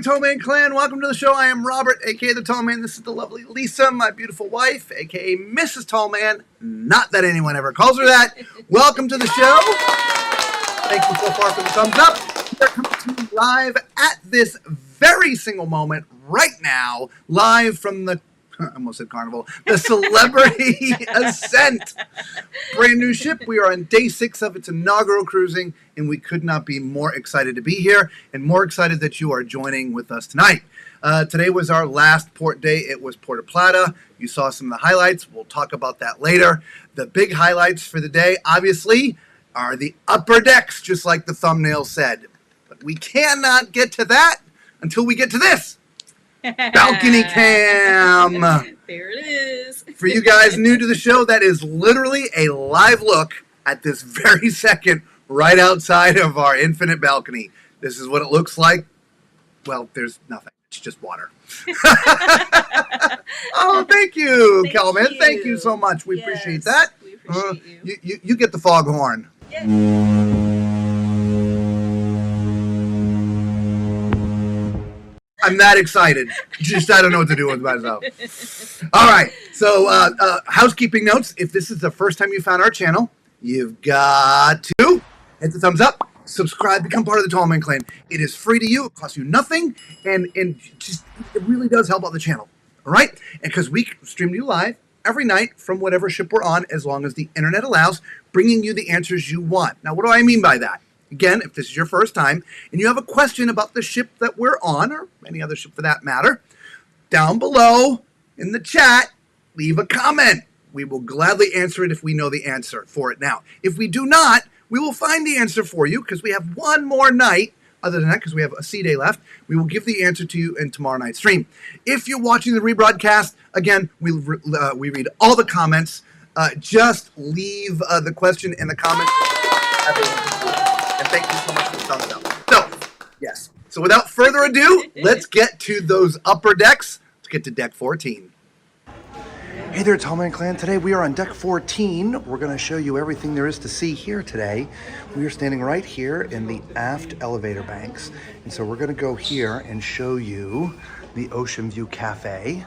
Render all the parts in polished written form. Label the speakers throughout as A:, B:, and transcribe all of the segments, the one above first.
A: Tall Man Clan. Welcome to the show. I am Robert, aka the Tall Man. This is the lovely Lisa, my beautiful wife, aka Mrs. Tall Man. Not that anyone ever calls her that. Welcome to the show. Thank you so far for the thumbs up. We are coming to you live at this very single moment right now, live from the I almost said carnival. The Celebrity Ascent. Brand new ship. We are on day 6 of its inaugural cruising, and we could not be more excited to be here and more excited that you are joining with us tonight. Today was our last port day. It was Puerto Plata. You saw some of the highlights. We'll talk about that later. The big highlights for the day, obviously, are the upper decks, just like the thumbnail said. But we cannot get to that until we get to this. Balcony cam.
B: There it is.
A: For you guys new to the show, that is literally a live look at this very second right outside of our infinite balcony. This is what it looks like. Well, there's nothing. It's just water. Oh, thank you, Kelman. Thank you so much. We appreciate that.
B: We appreciate you.
A: You get the foghorn.
B: Yeah.
A: I'm that excited. Just I don't know what to do with myself. All right. So housekeeping notes. If this is the first time you found our channel, you've got to hit the thumbs up, subscribe, become part of the Tall Man Clan. It is free to you. It costs you nothing. And just it really does help out the channel. All right? And because we stream to you live every night from whatever ship we're on, as long as the internet allows, bringing you the answers you want. Now, what do I mean by that? Again, if this is your first time and you have a question about the ship that we're on, or any other ship for that matter, down below in the chat, leave a comment. We will gladly answer it if we know the answer for it now. If we do not, we will find the answer for you because we have one more night. Other than that, because we have a sea day left, we will give the answer to you in tomorrow night's stream. If you're watching the rebroadcast, again, we read all the comments. Just leave the question in the comments. And thank you so much for the thumbs up. So, yes. So without further ado, let's get to those upper decks. Let's get to deck 14. Hey there, Tall Man Clan. Today we are on deck 14. We're going to show you everything there is to see here today. We are standing right here in the aft elevator banks. And so we're going to go here and show you the Ocean View Cafe,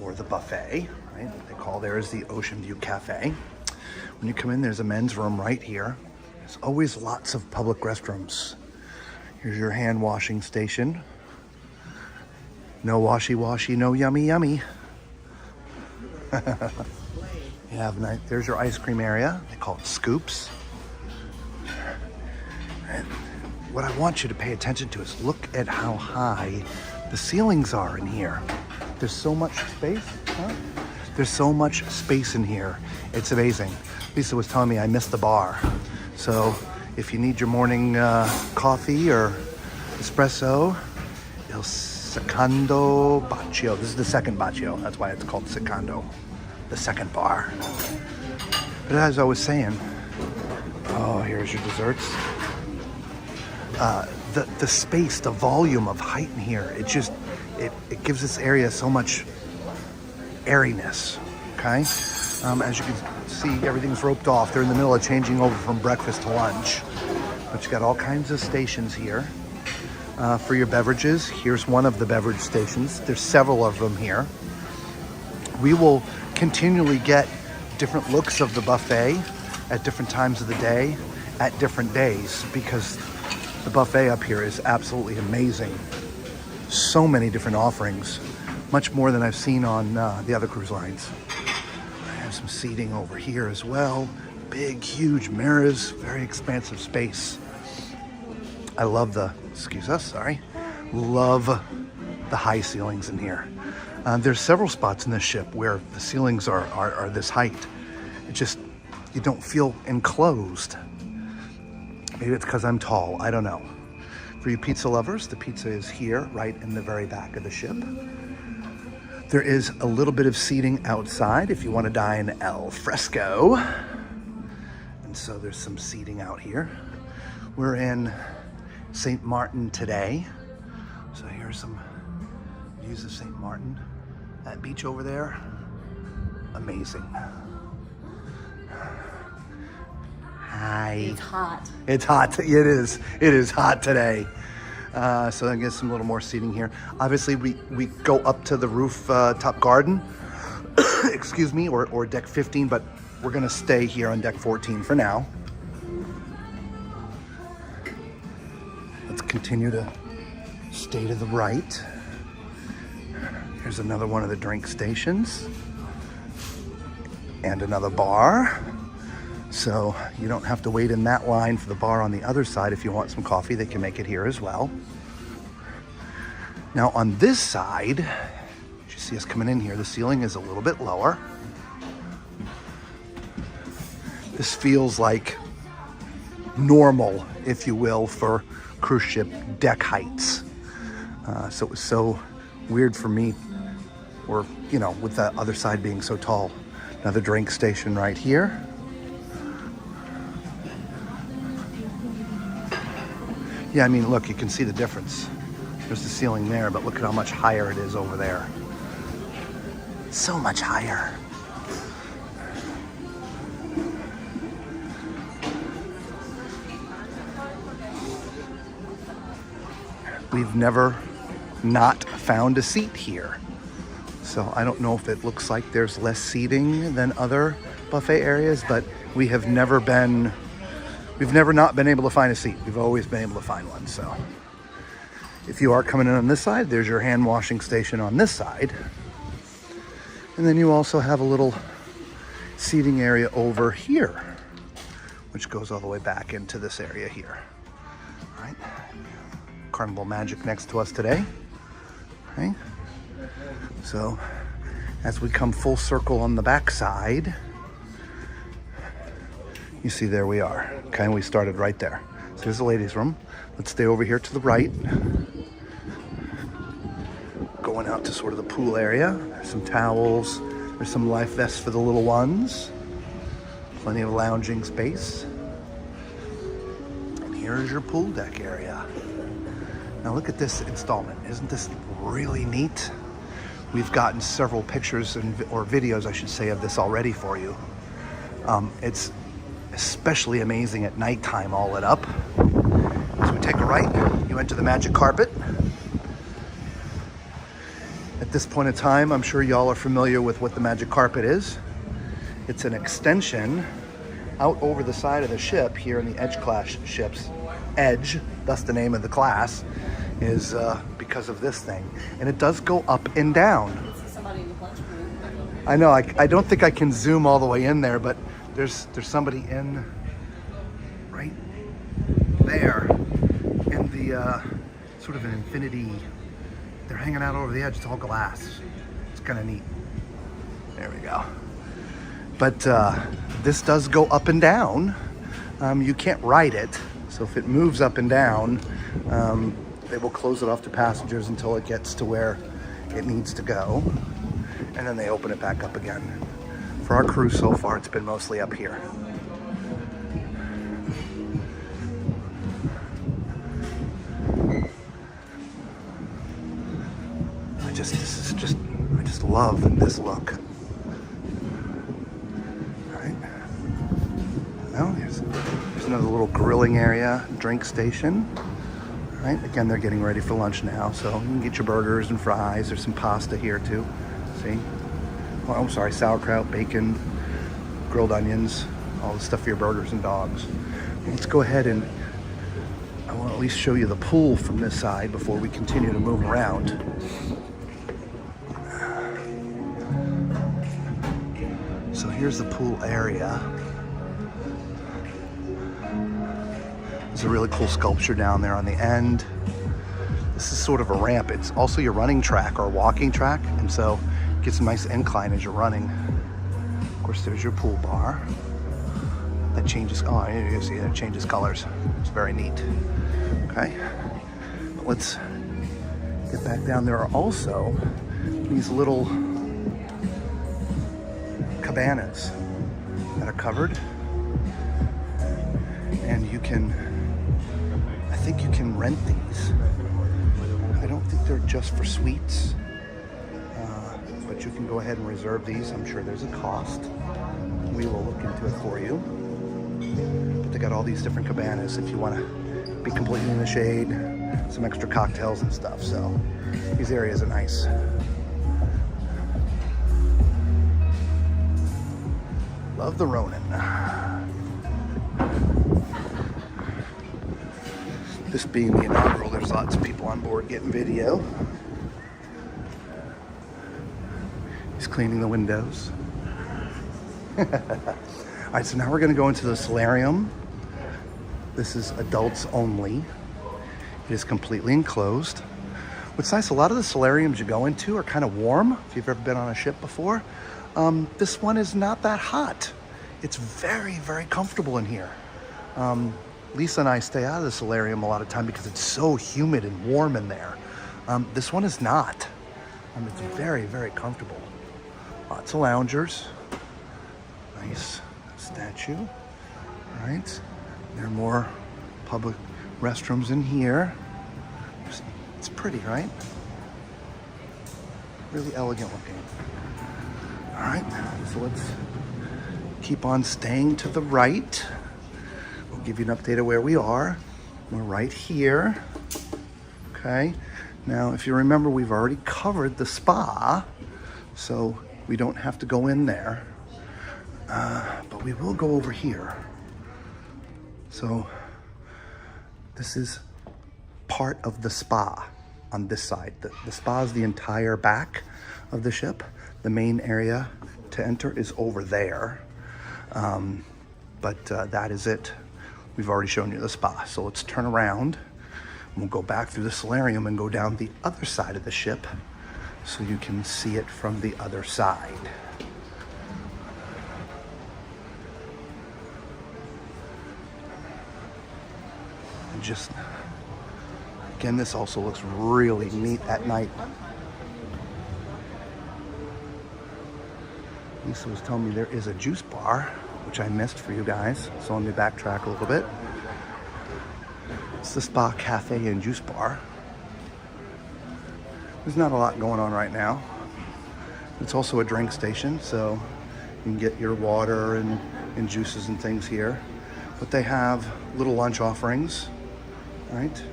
A: or the buffet, right? They call theirs the Ocean View Cafe. When you come in, there's a men's room right here. There's always lots of public restrooms. Here's your hand washing station. No washy-washy, no yummy-yummy. You have there's your ice cream area. They call it scoops. And what I want you to pay attention to is look at how high the ceilings are in here. There's so much space. Huh? There's so much space in here. It's amazing. Lisa was telling me I missed the bar. So if you need your morning coffee or espresso, il secondo bacio. This is the second bacio. That's why it's called secondo, the second bar. But as I was saying, oh, here's your desserts. The space, the volume of height in here, it gives this area so much airiness, okay? As you can see, everything's roped off. They're in the middle of changing over from breakfast to lunch. But you got all kinds of stations here for your beverages. Here's one of the beverage stations. There's several of them here. We will continually get different looks of the buffet at different times of the day, at different days, because the buffet up here is absolutely amazing. So many different offerings, much more than I've seen on the other cruise lines. Some seating over here as well. Big, huge mirrors, very expansive space. I love love the high ceilings in here. There's several spots in this ship where the ceilings are this height. It just, you don't feel enclosed. Maybe it's because I'm tall, I don't know. For you pizza lovers, the pizza is here, right in the very back of the ship. There is a little bit of seating outside if you want to dine al fresco. And so there's some seating out here. We're in St. Martin today. So here's some views of St. Martin. That beach over there, amazing. Hi.
B: It's hot.
A: It's hot. It is hot today. So I get some little more seating here. Obviously, we go up to the roof top garden, excuse me, or deck 15, but we're gonna stay here on deck 14 for now. Let's continue to stay to the right. Here's another one of the drink stations and another bar. So you don't have to wait in that line for the bar on the other side. If you want some coffee, they can make it here as well. Now on this side, you see us coming in here, the ceiling is a little bit lower. This feels like normal, if you will, for cruise ship deck heights. So it was so weird for me, or, you know, with the other side being so tall. Another drink station right here. Yeah, I mean, look, you can see the difference. There's the ceiling there, but look at how much higher it is over there. So much higher. We've never not found a seat here. So I don't know if it looks like there's less seating than other buffet areas, but we've never not been able to find a seat. We've always been able to find one. So if you are coming in on this side, there's your hand washing station on this side. And then you also have a little seating area over here, which goes all the way back into this area here. All right. Carnival Magic next to us today. Okay. So as we come full circle on the back side, you see there we are. Okay, we started right there. So here's the ladies' room. Let's stay over here to the right. Going out to sort of the pool area. There's some towels. There's some life vests for the little ones. Plenty of lounging space. And here's your pool deck area. Now look at this installment. Isn't this really neat? We've gotten several pictures or videos, I should say, of this already for you. It's especially amazing at nighttime, all lit up. So we take a right, you enter the magic carpet. At this point in time, I'm sure y'all are familiar with what the magic carpet is. It's an extension out over the side of the ship here in the Edge class ships. Edge, that's the name of the class, is because of this thing. And it does go up and down. I know, I don't think I can zoom all the way in there, but there's somebody in right there in the sort of an infinity. They're hanging out over the edge. It's all glass. It's kind of neat. There we go. But this does go up and down. You can't ride it, so if it moves up and down, they will close it off to passengers until it gets to where it needs to go, and then they open it back up again. For our cruise so far, it's been mostly up here. I just love this look. All right. Well, there's another little grilling area, drink station. All right. Again, they're getting ready for lunch now, so you can get your burgers and fries. There's some pasta here too. See? Oh, I'm sorry, sauerkraut, bacon, grilled onions, all the stuff for your burgers and dogs. Let's go ahead and I want to at least show you the pool from this side before we continue to move around. So here's the pool area. There's a really cool sculpture down there on the end. This is sort of a ramp. It's also your running track or walking track, and so it gets a nice incline as you're running. Of course, there's your pool bar. That changes, oh, you see it changes colors. It's very neat. Okay, but let's get back down. There are also these little cabanas that are covered, and I think you can rent these. I don't think they're just for suites, but you can go ahead and reserve these. I'm sure there's a cost. We will look into it for you. But they got all these different cabanas if you want to be completely in the shade, some extra cocktails and stuff. So these areas are nice. Love the Ronin. This being the inaugural, there's lots of people on board getting video. He's cleaning the windows. All right, so now we're gonna go into the solarium. This is adults only. It is completely enclosed. What's nice, a lot of the solariums you go into are kind of warm, if you've ever been on a ship before. This one is not that hot. It's very, very comfortable in here. Lisa and I stay out of the solarium a lot of time because it's so humid and warm in there. This one is not. It's very, very comfortable. Lots of loungers. Nice statue. All right. There are more public restrooms in here. It's pretty, right? Really elegant looking. All right, so let's keep on staying to the right. We'll give you an update of where we are. We're right here. Okay. Now, if you remember, we've already covered the spa, so we don't have to go in there. But we will go over here. So this is part of the spa on this side. The spa is the entire back of the ship. The main area to enter is over there. But that is it. We've already shown you the spa. So let's turn around. We'll go back through the solarium and go down the other side of the ship so you can see it from the other side. And just, again, this also looks really neat at night. Lisa was telling me there is a juice bar, which I missed for you guys, so let me backtrack a little bit. It's the Spa Cafe and Juice Bar. There's not a lot going on right now. It's also a drink station, so you can get your water and juices and things here. But they have little lunch offerings, right?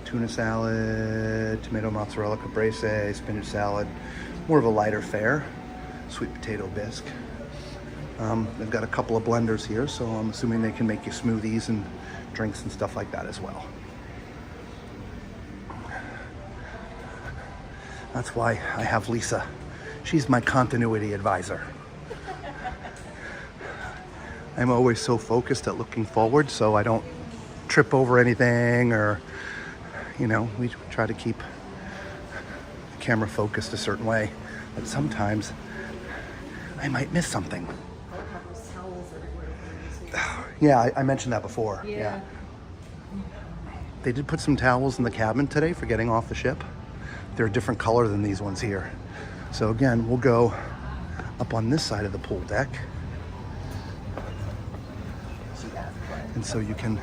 A: Tuna salad, tomato mozzarella caprese, spinach salad, more of a lighter fare. Sweet potato bisque. They've got a couple of blenders here, so I'm assuming they can make you smoothies and drinks and stuff like that as well. That's why I have Lisa. She's my continuity advisor. I'm always so focused at looking forward so I don't trip over anything, or, you know, we try to keep the camera focused a certain way, but sometimes I might miss something. Yeah, I mentioned that before. Yeah. They did put some towels in the cabin today for getting off the ship. They're a different color than these ones here. So again, we'll go up on this side of the pool deck. And so you can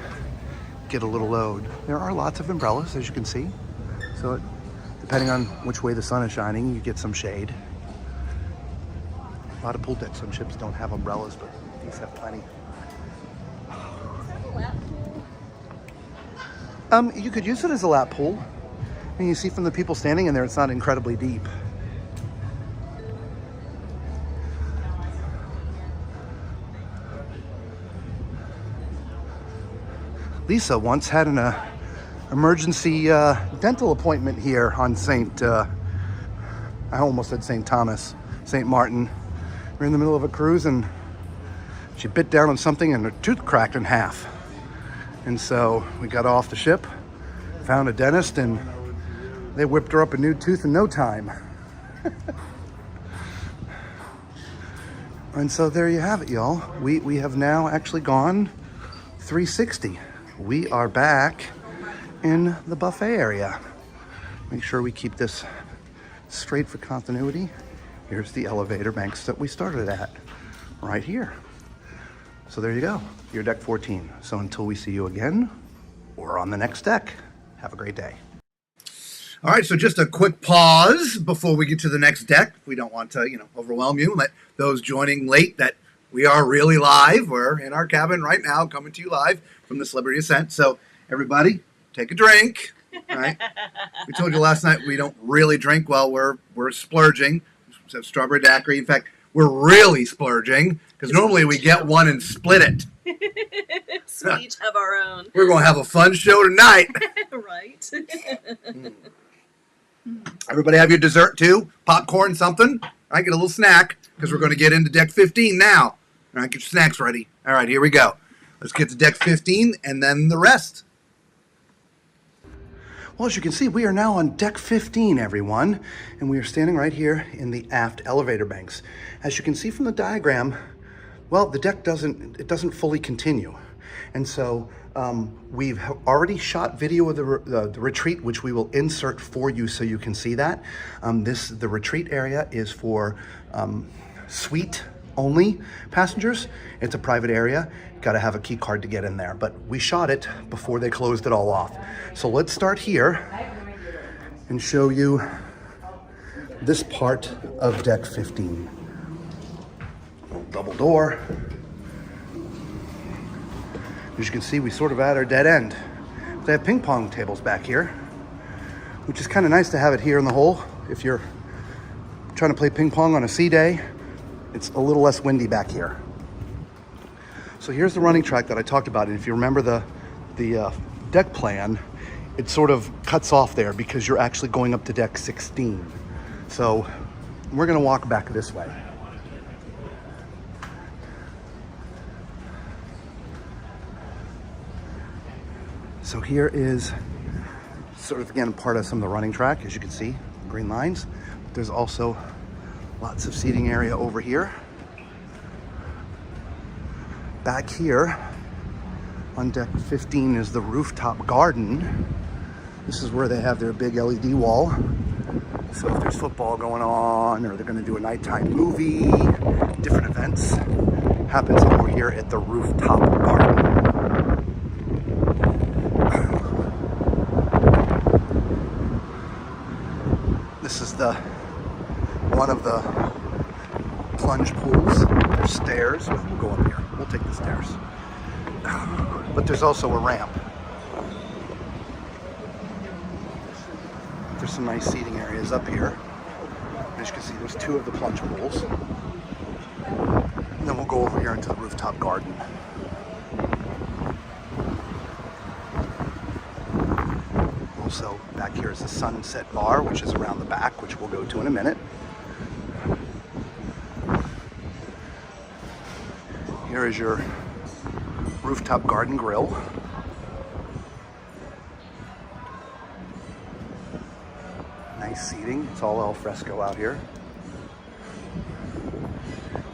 A: get a little load. There are lots of umbrellas, as you can see. So depending on which way the sun is shining, you get some shade. A lot of pool decks on ships don't have umbrellas, but these have plenty. You could use it as a lap pool. And you see from the people standing in there, it's not incredibly deep. Lisa once had an emergency dental appointment here on I almost said St. Thomas, St. Martin. We're in the middle of a cruise and she bit down on something and her tooth cracked in half. And so we got off the ship, found a dentist, and they whipped her up a new tooth in no time. And so there you have it, y'all. We have now actually gone 360. We are back in the buffet area. Make sure we keep this straight for continuity. Here's the elevator banks that we started at, right here. So there you go, you're deck 14. So until we see you again, we're on the next deck. Have a great day. All right, so just a quick pause before we get to the next deck. We don't want to, overwhelm you. Let those joining late that we are really live. We're in our cabin right now, coming to you live from the Celebrity Ascent. So everybody, take a drink. Right? We told you last night we don't really drink while we're splurging. So strawberry daiquiri. In fact, we're really splurging because normally we get one and split it.
B: So we each have our own.
A: We're going to have a fun show tonight.
B: Right.
A: Everybody have your dessert too? Popcorn, something? I get a little snack because we're going to get into deck 15 now. All right, get your snacks ready. All right, here we go. Let's get to deck 15 and then the rest. Well, as you can see, we are now on deck 15, everyone, and we are standing right here in the aft elevator banks. As you can see from the diagram, well, the deck doesn't fully continue, and so we've already shot video of the retreat, which we will insert for you so you can see that. The retreat area is for suite only passengers. It's a private area. Got to have a key card to get in there, but we shot it before they closed it all off. So let's start here and show you this part of deck 15. Double door. As you can see, we sort of at our dead end. They have ping pong tables back here, which is kind of nice to have it here in the hole. If you're trying to play ping pong on a sea day, it's a little less windy back here. So here's the running track that I talked about. And if you remember the deck plan, it sort of cuts off there because you're actually going up to deck 16. So we're gonna walk back this way. So here is sort of, again, part of some of the running track, as you can see, green lines. There's also lots of seating area over here. Back here on deck 15 is the rooftop garden. This is where they have their big LED wall. So if there's football going on, or they're gonna do a nighttime movie, different events, happens over here at the rooftop garden. This is one of the plunge pools. There's stairs. We'll go up here. We'll take the stairs. But there's also a ramp. There's some nice seating areas up here. As you can see, there's two of the plunge pools. And then we'll go over here into the rooftop garden. Also, back here is the sunset bar, which is around the back, which we'll go to in a minute. Here is your rooftop garden grill. Nice seating. It's all al fresco out here.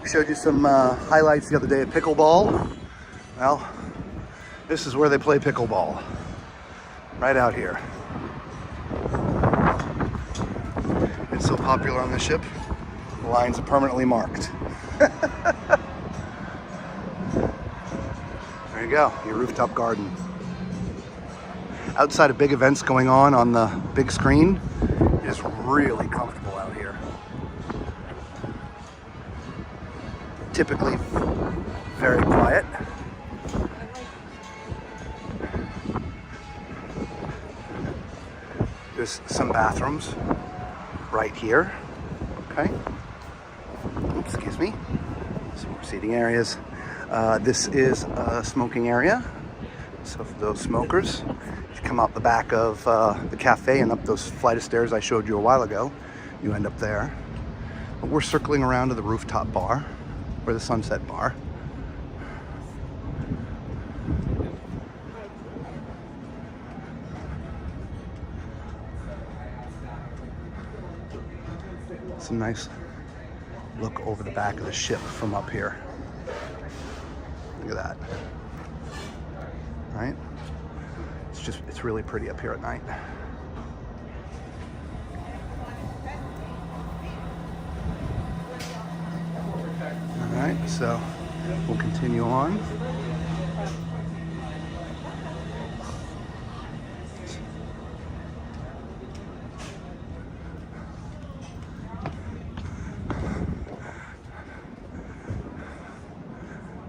A: We showed you some highlights the other day of pickleball. Well, this is where they play pickleball. Right out here. It's so popular on the ship, the lines are permanently marked. There you go, your rooftop garden. Outside of big events going on the big screen, it is really comfortable out here. Typically very quiet. There's some bathrooms right here. Okay. Oops, excuse me. Some more seating areas. This is a smoking area. So for those smokers, you come out the back of the cafe and up those flight of stairs I showed you a while ago, you end up there. But we're circling around to the rooftop bar, or the sunset bar. Some nice look over the back of the ship from up here. Look at that. Right? It's really pretty up here at night. All right, so we'll continue on.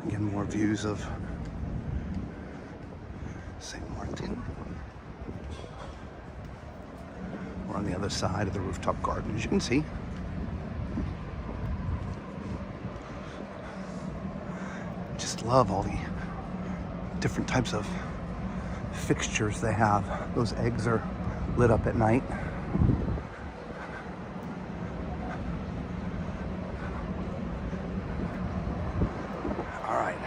A: Again, more views of St. Martin. other side of the rooftop garden, as you can see. Just love all the different types of fixtures they have. Those eggs are lit up at night. All right,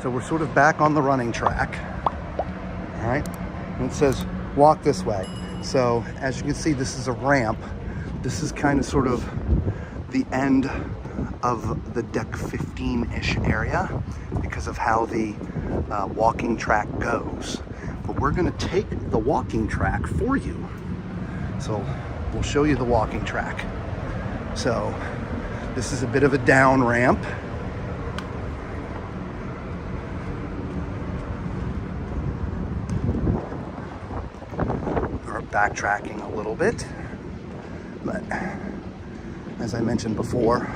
A: so we're sort of back on the running track. All right, and it says walk this way. So as you can see, this is a ramp. This is kind of sort of the end of the deck 15-ish area because of how the walking track goes. But we're going to take the walking track for you. So we'll show you the walking track. So this is a bit of a down ramp. We're backtracking a little bit, but as I mentioned before,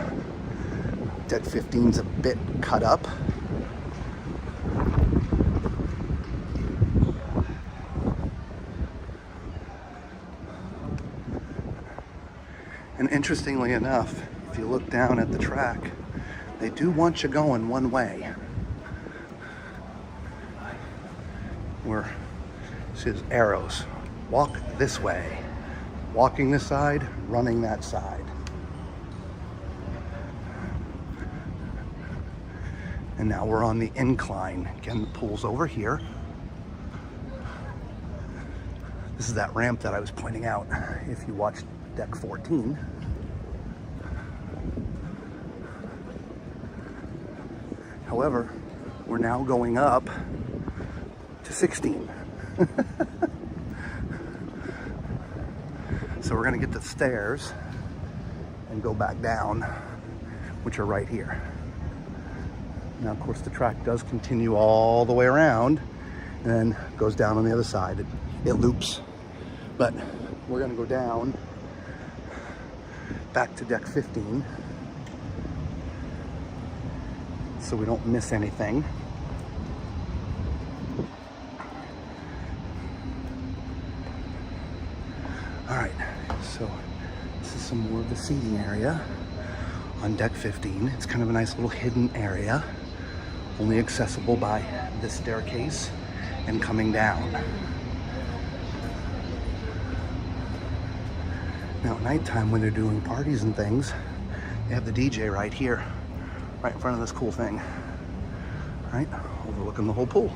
A: deck 15's a bit cut up. And interestingly enough, if you look down at the track, they do want you going one way. Where it says arrows. Walk this way. Walking this side, running that side. And now we're on the incline. Again, the pool's over here. This is that ramp that I was pointing out if you watched deck 14. However, we're now going up to 16. So we're gonna get the stairs and go back down, which are right here. Now, of course, the track does continue all the way around and then goes down on the other side. It loops, but we're gonna go down back to deck 15 so we don't miss anything. All right, so this is some more of the seating area on deck 15. It's kind of a nice little hidden area, only accessible by this staircase and coming down. Now at nighttime when they're doing parties and things, they have the DJ right here, right in front of this cool thing, right? Overlooking the whole pool.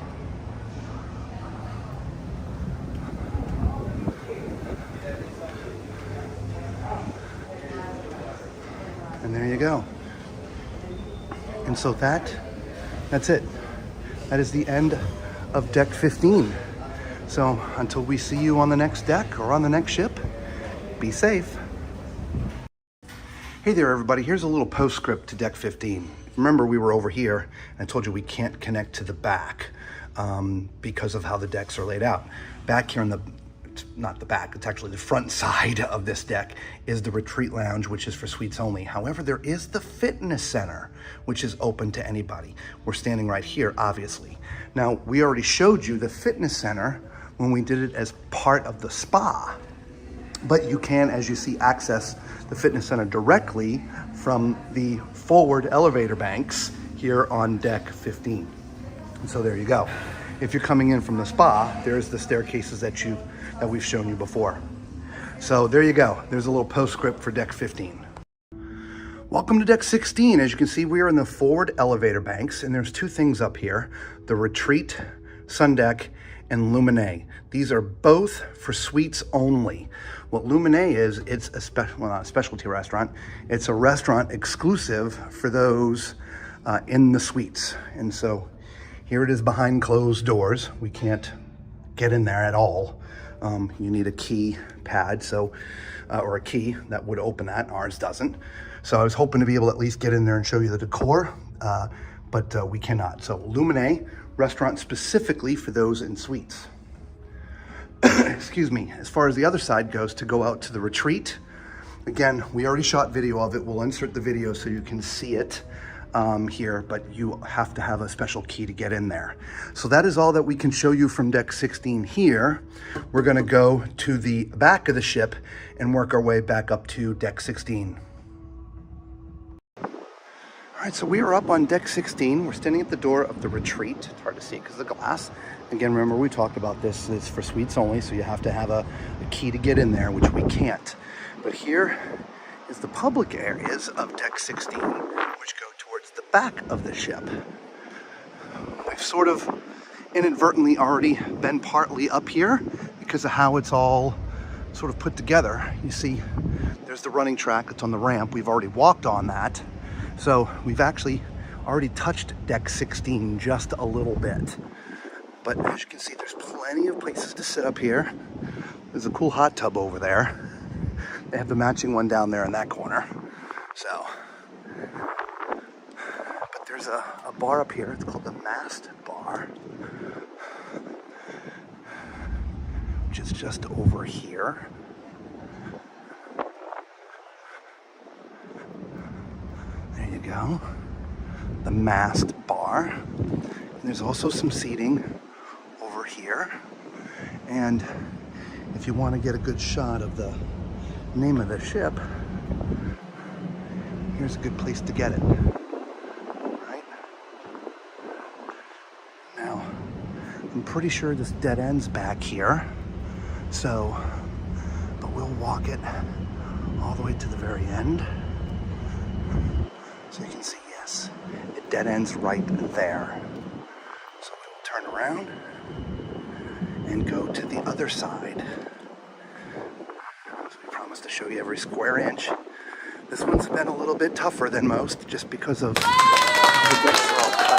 A: And there you go. And so that's it. That is the end of deck 15. So until we see you on the next deck or on the next ship, be safe. Hey there, everybody. Here's a little postscript to deck 15. Remember, we were over here and I told you we can't connect to the back because of how the decks are laid out. Back here in the, not the back, it's actually the front side of this deck is the retreat lounge, which is for suites only. However, there is the fitness center, which is open to anybody. We're standing right here, obviously. Now, we already showed you the fitness center when we did it as part of the spa. But you can, as you see, access the fitness center directly from the forward elevator banks here on deck 15. And so there you go. If you're coming in from the spa, there's the staircases that we've shown you before. So there you go. There's a little postscript for deck 15. Welcome to deck 16. As you can see, we are in the forward elevator banks, and there's two things up here: the retreat, sun deck, and Luminae. These are both for suites only. What Luminae is, it's a well, not a specialty restaurant. It's a restaurant exclusive for those in the suites. And so here it is behind closed doors. We can't get in there at all. You need a key pad, so or a key that would open that. Ours doesn't. So I was hoping to be able to at least get in there and show you the decor, but we cannot. So Luminae, restaurant specifically for those in suites. Excuse me. As far as the other side goes, to go out to the retreat, again, we already shot video of it. We'll insert the video so you can see it. here, but you have to have a special key to get in there. So that is all that we can show you from deck 16 here. We're gonna go to the back of the ship and work our way back up to deck 16. All right, so we are up on deck 16. We're standing at the door of the retreat. It's hard to see because of the glass. Again, remember we talked about this is for suites only, so you have to have a key to get in there, which we can't. But here is the public areas of deck 16, which go towards the back of the ship. We've sort of inadvertently already been partly up here because of how it's all sort of put together. You see, there's the running track that's on the ramp. We've already walked on that. So we've actually already touched deck 16 just a little bit. But as you can see, there's plenty of places to sit up here. There's a cool hot tub over there. They have the matching one down there in that corner. So, but there's a bar up here. It's called the Mast Bar, which is just over here. There you go, the Mast Bar. And there's also some seating over here. And if you want to get a good shot of the name of the ship, here's a good place to get it. Right? Now, I'm pretty sure this dead ends back here. So, but we'll walk it all the way to the very end. So you can see, yes, it dead ends right there. So we will turn around and go to the other side. So we promise to show you every square inch. This one's been a little bit tougher than most just because of how the decks are all cut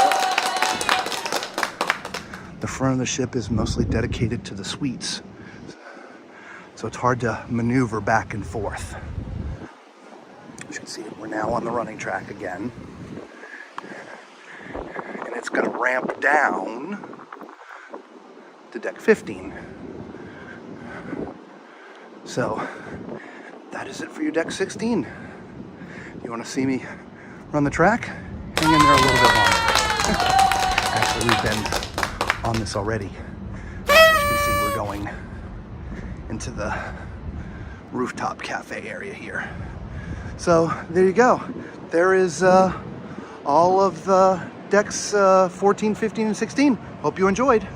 A: up. The front of the ship is mostly dedicated to the suites. So it's hard to maneuver back and forth. As you can see, we're now on the running track again. And it's going to ramp down to deck 15. So that is it for your deck 16. You want to see me run the track? Hang in there a little bit longer. Actually, we've been on this already. As you can see, we're going into the rooftop cafe area here. So there you go. There is all of the decks 14, 15, and 16. Hope you enjoyed.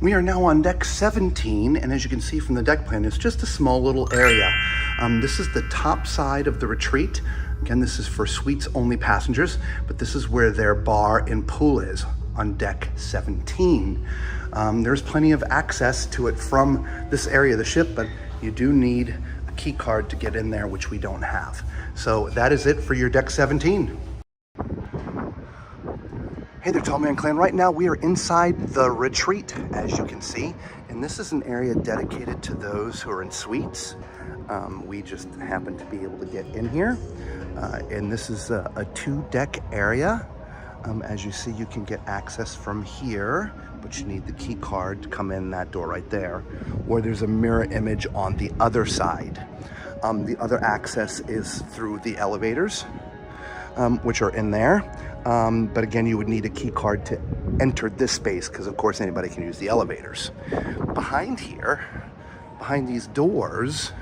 A: We are now on deck 17, and as you can see from the deck plan, it's just a small little area. This is the top side of the retreat. Again, this is for suites only passengers, but this is where their bar and pool is on deck 17. There's plenty of access to it from this area of the ship, but you do need a key card to get in there, which we don't have. So that is it for your deck 17. Hey there, Tall Man Clan. Right now we are inside the retreat, as you can see, and this is an area dedicated to those who are in suites. We just happen to be able to get in here, and this is a 2-deck area. As you see, you can get access from here, but you need the key card to come in that door right there, or there's a mirror image on the other side. The other access is through the elevators, which are in there. But again, you would need a key card to enter this space because of course anybody can use the elevators. Behind here, behind these doors,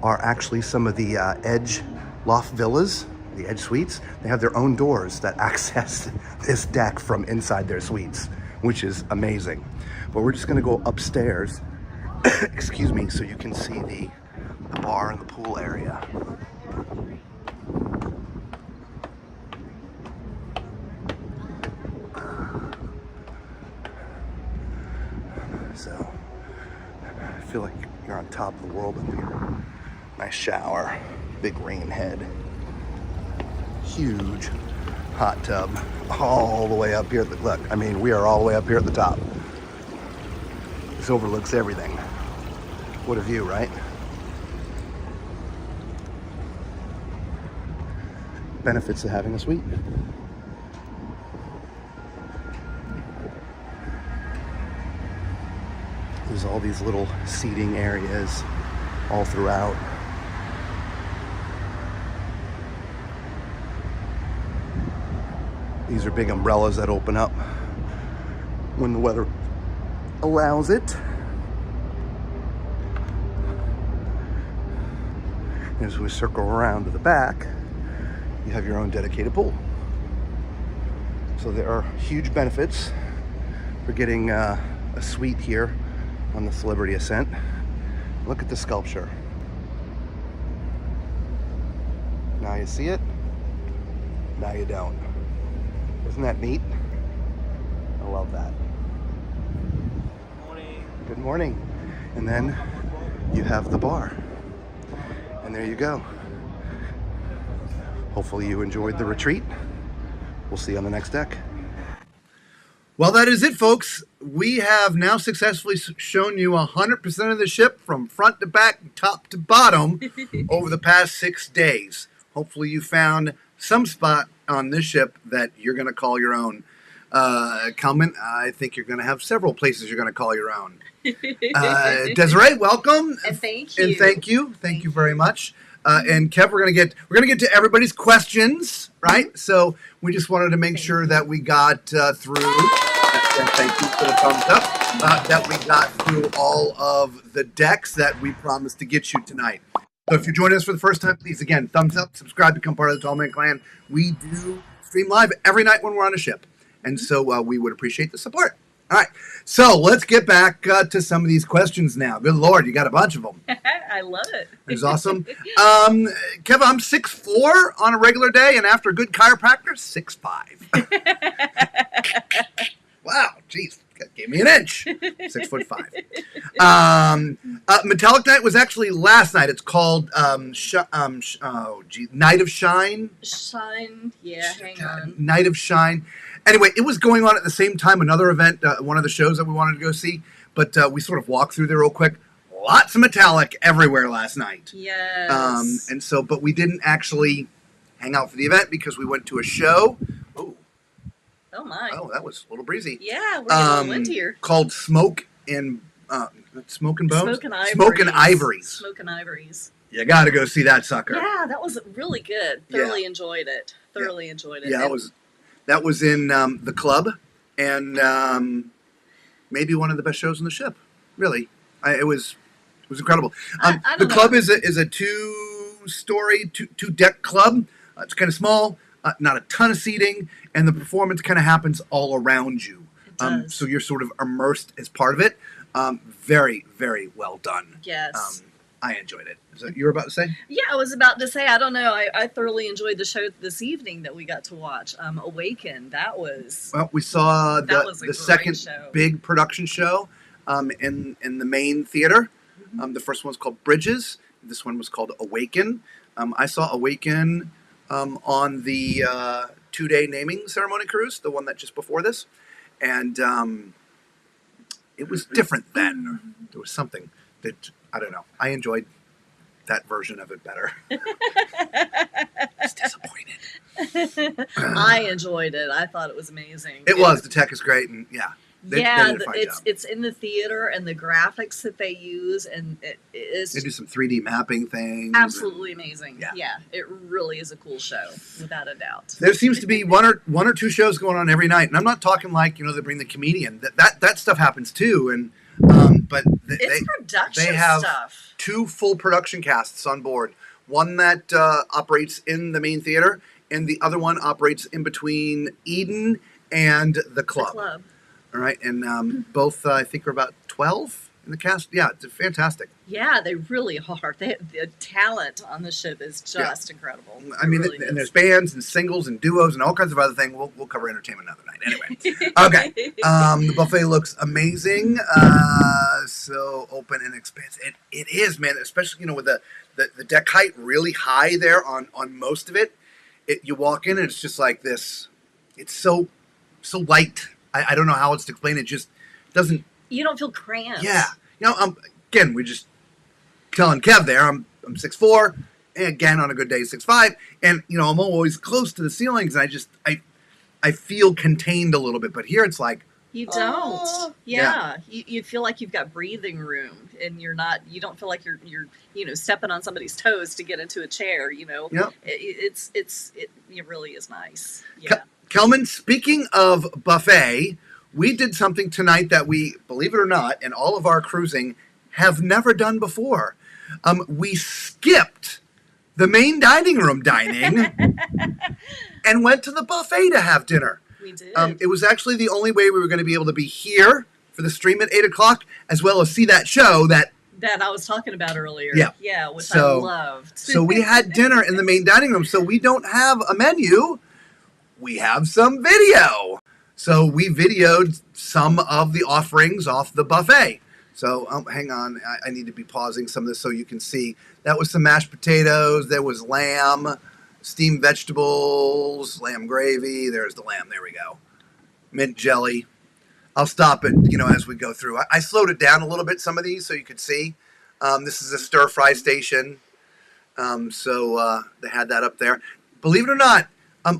A: are actually some of the Edge loft villas, the Edge suites. They have their own doors that access this deck from inside their suites, which is amazing. But we're just gonna go upstairs, excuse me, so you can see the bar and the pool area. So, I feel like you're on top of the world up here. Nice shower, big rain head, huge hot tub, all the way up here. Look, I mean, we are all the way up here at the top. This overlooks everything. What a view, right? Benefits of having a suite. There's all these little seating areas all throughout. These are big umbrellas that open up when the weather allows it. As we circle around to the back, you have your own dedicated pool. So there are huge benefits for getting a suite here on the Celebrity Ascent. Look at the sculpture. Now you see it, now you don't. Isn't that neat? I love that.
C: Morning.
A: Good morning. And then you have the bar. And there you go. Hopefully you enjoyed the retreat. We'll see you on the next deck. Well, that is it, folks. We have now successfully shown you 100% of the ship from front to back, top to bottom over the past 6 days. Hopefully you found some spot on this ship that you're going to call your own. Comment, I think you're going to have several places you're going to call your own. Desiree, welcome.
B: And thank you.
A: And thank you. Thank you very much. And Kev, we're gonna get to everybody's questions, right? So we just wanted to make sure that we got through. And thank you for the thumbs up. That we got through all of the decks that we promised to get you tonight. So if you're joining us for the first time, please again thumbs up, subscribe, become part of the Tallman Clan. We do stream live every night when we're on a ship, and so we would appreciate the support. All right, so let's get back to some of these questions now. Good Lord, you got a bunch of them.
B: I love it.
A: It's awesome. Kevin, I'm 6'4" on a regular day, and after a good chiropractor, 6'5". Wow, geez, gave me an inch. 6'5". Metallic Night was actually last night. It's called Night of Shine.
B: Shine, yeah, hang on.
A: Night of Shine. Anyway, it was going on at the same time, another event, one of the shows that we wanted to go see, but we sort of walked through there real quick. Lots of Metallic everywhere last night.
B: Yes.
A: And so, but we didn't actually hang out for the event because we went to a show.
B: Oh my.
A: Oh, that was a little breezy.
B: Yeah, we're getting a little wind here.
A: Called Smoke and Bones?
B: Smoke and Ivories.
A: Smoke and Ivories.
B: Smoke and Ivories.
A: You got to go see that sucker.
B: Yeah, that was really good. Thoroughly enjoyed it.
A: Yeah, that was in the club, and maybe one of the best shows on the ship. Really, it was incredible. The club is a two-story, two-deck club. It's kind of small, not a ton of seating, and the performance kind of happens all around you.
B: It does.
A: So you're sort of immersed as part of it. Very, very well done.
B: Yes.
A: I enjoyed it. Is that what you were about to say?
B: Yeah, I was about to say, I don't know. I thoroughly enjoyed the show this evening that we got to watch. Awaken. That was...
A: Well, we saw the second
B: show.
A: Big production show in the main theater.
B: Mm-hmm.
A: The first one was called Bridges. This one was called Awaken. I saw Awaken on the 2-day naming ceremony cruise, the one that just before this. And it was different then. There was something that... I don't know. I enjoyed that version of it better. I was disappointed.
B: I enjoyed it. I thought it was amazing.
A: It was. The tech is great, and yeah. They did a fine job.
B: It's in the theater, and the graphics that they use, and it is...
A: They do some 3D mapping things.
B: Absolutely amazing.
A: Yeah.
B: Yeah, it really is a cool show, without a doubt.
A: There seems to be one or two shows going on every night, and I'm not talking like, they bring the comedian. That stuff happens too, and but
B: it's production
A: they have
B: stuff.
A: 2 full production casts on board. One that operates in the main theater, and the other one operates in between Eden and the club. All right, and both I think are about 12 in the cast. Yeah, it's fantastic.
B: Yeah, they really are. The talent on the ship is just incredible.
A: I mean,
B: really
A: and there's bands and singles and duos and all kinds of other things. We'll cover entertainment another night. Anyway, okay. The buffet looks amazing. So open and expansive. It is, man. Especially with the deck height really high there on most of it. You walk in and it's just like this. It's so light. I don't know how else to explain it. Just doesn't.
B: You don't feel cramped.
A: Yeah. Again, we're just telling Kev there, I'm 6'4", and again, on a good day, 6'5", and, I'm always close to the ceilings, and I feel contained a little bit, but here it's like...
B: You don't. Yeah. You feel like you've got breathing room, and you don't feel like you're stepping on somebody's toes to get into a chair,
A: Yep.
B: It really is nice. Yeah.
A: Kelman, speaking of buffet, we did something tonight that we, believe it or not, in all of our cruising, have never done before. We skipped the main dining room dining and went to the buffet to have dinner.
B: We did.
A: It was actually the only way we were going to be able to be here for the stream at 8 o'clock, as well as see that show that
B: I was talking about earlier.
A: Yeah,
B: which I loved.
A: So we had dinner in the main dining room. So we don't have a menu. We have some video. So we videoed some of the offerings off the buffet. So hang on. I need to be pausing some of this so you can see. That was some mashed potatoes. There was lamb, steamed vegetables, lamb gravy. There's the lamb. There we go. Mint jelly. I'll stop it, as we go through. I slowed it down a little bit, some of these, so you could see. This is a stir-fry station. So they had that up there. Believe it or not,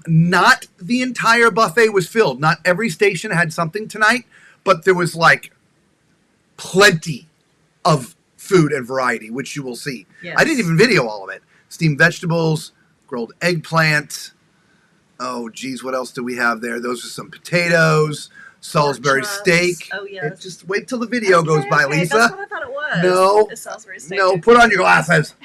A: not the entire buffet was filled. Not every station had something tonight, but there was, plenty of food and variety, which you will see.
B: Yes.
A: I didn't even video all of it. Steamed vegetables, grilled eggplant. Oh, geez, what else do we have there? Those are some potatoes. Salisbury steak.
B: Oh, yes.
A: Just wait till the video goes by, Lisa.
B: That's what I thought it was.
A: No.
B: Salisbury steak.
A: No, put on your glasses.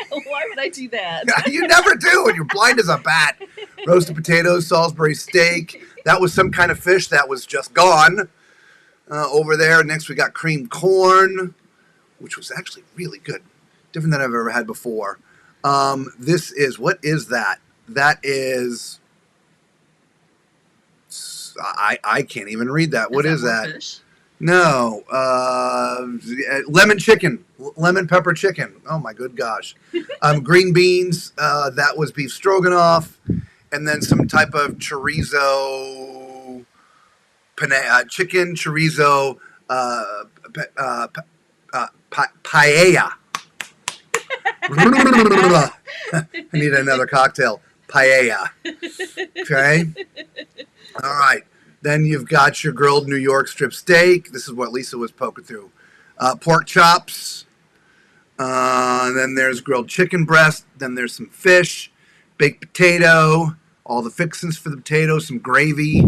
B: Why would I do that?
A: You never do, and you're blind as a bat. Roasted potatoes, Salisbury steak. That was some kind of fish that was just gone over there. Next, we got creamed corn, which was actually really good. Different than I've ever had before. What is that? That is... I can't even read that. What is that?
B: Fish?
A: No. Lemon chicken. Lemon pepper chicken. Oh, my good gosh. Green beans. That was beef stroganoff. And then some type of chorizo, chicken chorizo paella. I need another cocktail. Paella. Okay. All right. Then you've got your grilled New York strip steak. This is what Lisa was poking through. Pork chops. Then there's grilled chicken breast. Then there's some fish, baked potato, all the fixings for the potato, some gravy,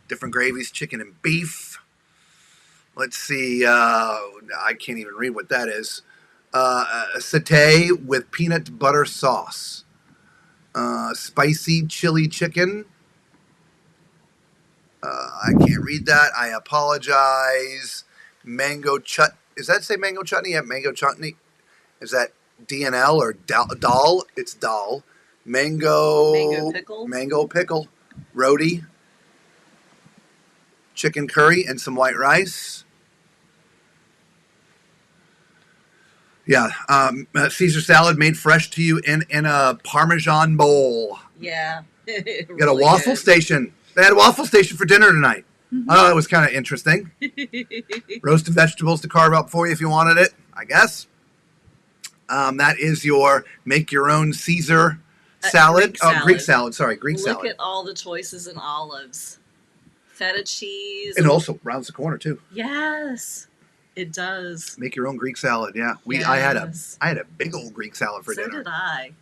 A: different gravies, chicken and beef. Let's see. I can't even read what that is. A satay with peanut butter sauce. Spicy chili chicken. I can't read that. I apologize. Mango chut. Does that say mango chutney? Yeah, mango chutney. Is that DNL or dal? It's dal. Mango
B: pickle.
A: Mango pickle. Roti. Chicken curry and some white rice. Yeah. Caesar salad made fresh to you in a Parmesan bowl.
B: Yeah.
A: You got a waffle station. They had a waffle station for dinner tonight.
B: Mm-hmm.
A: Oh, that was kind of interesting. Roasted vegetables to carve up for you if you wanted it, I guess. That is your make your own Caesar salad. Greek salad. Sorry, Greek salad.
B: Look at all the choices in olives. Feta cheese.
A: And also rounds the corner too.
B: Yes, it does.
A: Make your own Greek salad. Yeah,
B: Yes.
A: I had a big old Greek salad for dinner.
B: So did I.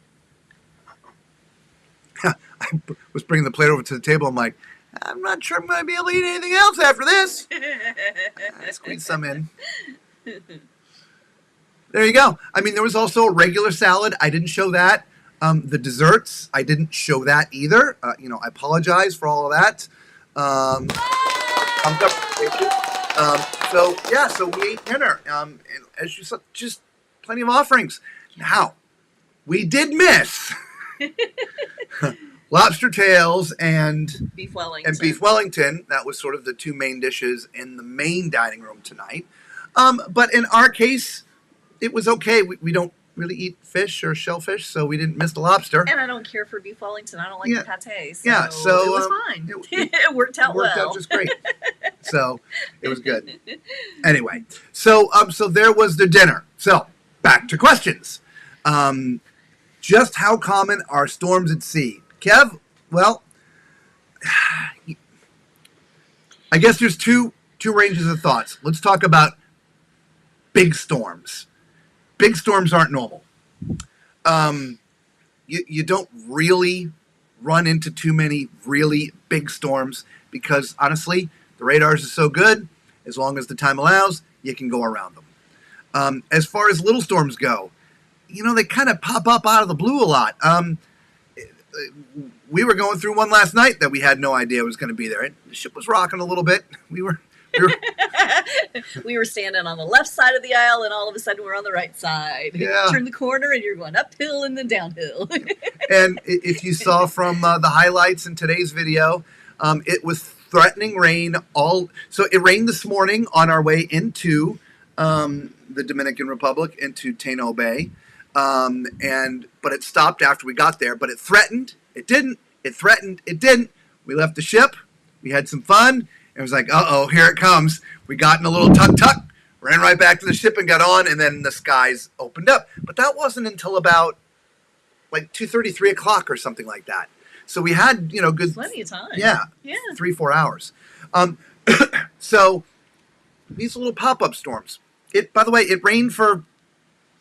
A: I was bringing the plate over to the table. I'm like, I'm not sure I'm going to be able to eat anything else after this. I squeezed some in. There you go. I mean, there was also a regular salad. I didn't show that. The desserts, I didn't show that either. I apologize for all of that. Thumbs up. Thank you. So we ate dinner. And as you saw, just plenty of offerings. Now, we did miss lobster tails and
B: beef Wellington.
A: That was sort of the two main dishes in the main dining room tonight. But in our case, it was okay. We don't really eat fish or shellfish, so we didn't miss the lobster.
B: And I don't care for beef Wellington. I don't like the pate. So it was fine. It worked out well.
A: It worked out just great. So it was good. Anyway, so there was the dinner. So back to questions. Just how common are storms at sea? Kev, well, I guess there's two ranges of thoughts. Let's talk about big storms. Big storms aren't normal. You don't really run into too many really big storms because, honestly, the radars are so good, as long as the time allows, you can go around them. As far as little storms go, they kind of pop up out of the blue a lot. We were going through one last night that we had no idea was going to be there. The ship was rocking a little bit. We were
B: we were standing on the left side of the aisle, and all of a sudden we're on the right side.
A: Yeah.
B: Turn the corner, and you're going uphill and then downhill.
A: And if you saw from the highlights in today's video, it was threatening rain so it rained this morning on our way into the Dominican Republic, into Taino Bay. But it stopped after we got there. But it threatened. It didn't. It threatened. It didn't. We left the ship. We had some fun. It was like, uh-oh, here it comes. We got in a little tuk-tuk, ran right back to the ship and got on, and then the skies opened up. But that wasn't until about like 2:30, 3 o'clock or something like that. So we had, good...
B: Plenty of time.
A: Yeah. 3-4 hours. So these little pop-up storms. By the way, it rained for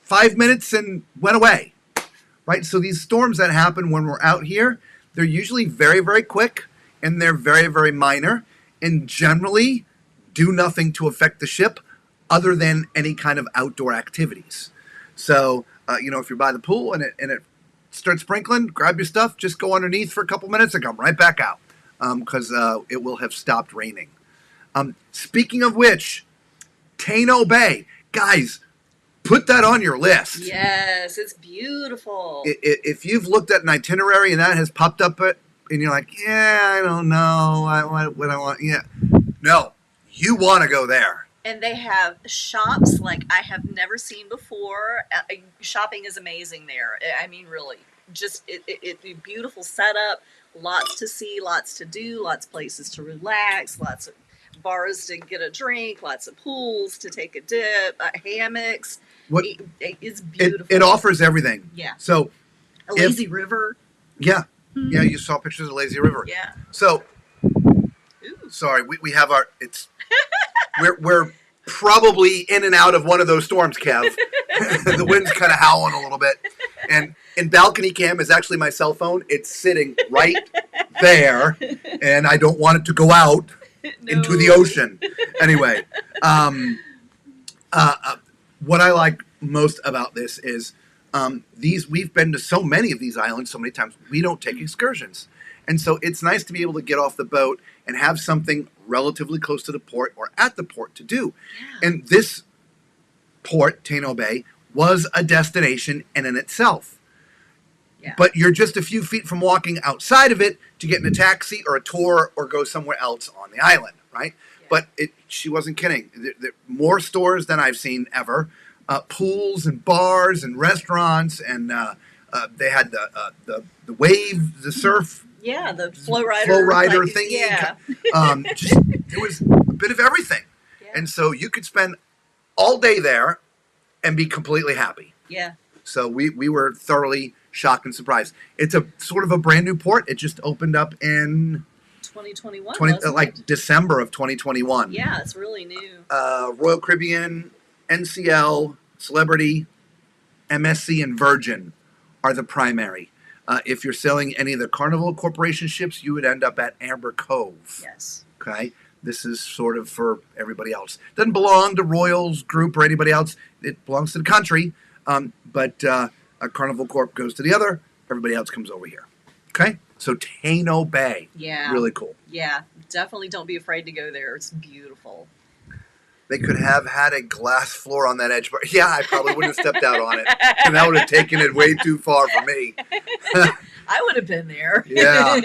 A: 5 minutes and went away. Right? So these storms that happen when we're out here, they're usually very, very quick, and they're very, very minor, and generally do nothing to affect the ship other than any kind of outdoor activities. So, if you're by the pool and it starts sprinkling, grab your stuff, just go underneath for a couple minutes and come right back out because it will have stopped raining. Speaking of which, Taino Bay. Guys, put that on your list.
B: Yes, it's beautiful.
A: If you've looked at an itinerary and that has popped up, and you're like, yeah, I don't know what I want. Yeah, no, you want to go there.
B: And they have shops like I have never seen before. Shopping is amazing there. I mean, really, just it beautiful setup. Lots to see, lots to do, lots of places to relax, lots of bars to get a drink, lots of pools to take a dip, hammocks. It's beautiful.
A: It offers everything.
B: Yeah.
A: So
B: a lazy river.
A: Yeah. Mm-hmm. Yeah, you saw pictures of the lazy river.
B: Yeah.
A: So sorry, we have we're probably in and out of one of those storms, Kev. The wind's kind of howling a little bit. And balcony cam is actually my cell phone. It's sitting right there, and I don't want it to go out into the ocean. Anyway, what I like most about this is we've been to so many of these islands so many times, we don't take excursions. And so it's nice to be able to get off the boat and have something relatively close to the port or at the port to do. Yeah. And this port, Taino Bay, was a destination in itself. Yeah. But you're just a few feet from walking outside of it to get in a taxi or a tour or go somewhere else on the island, right? Yeah. But she wasn't kidding. There more stores than I've seen ever. Pools and bars and restaurants, and they had the wave, the surf.
B: Yeah, the flow rider
A: thing.
B: Yeah.
A: It was a bit of everything. Yeah. And so you could spend all day there and be completely happy.
B: Yeah.
A: So we were thoroughly shocked and surprised. It's a sort of a brand new port. It just opened up in
B: 2021,
A: December of 2021.
B: Yeah, it's really new.
A: Royal Caribbean, NCL, Celebrity, MSC, and Virgin are the primary. If you're sailing any of the Carnival Corporation ships, you would end up at Amber Cove.
B: Yes.
A: Okay? This is sort of for everybody else. Doesn't belong to Royals Group or anybody else. It belongs to the country. But a Carnival Corp goes to the other. Everybody else comes over here. Okay? So Taino Bay.
B: Yeah.
A: Really cool.
B: Yeah. Definitely don't be afraid to go there. It's beautiful.
A: They could have had a glass floor on that edge. But yeah, I probably wouldn't have stepped out on it. And that would have taken it way too far for me.
B: I would have been there.
A: Yeah.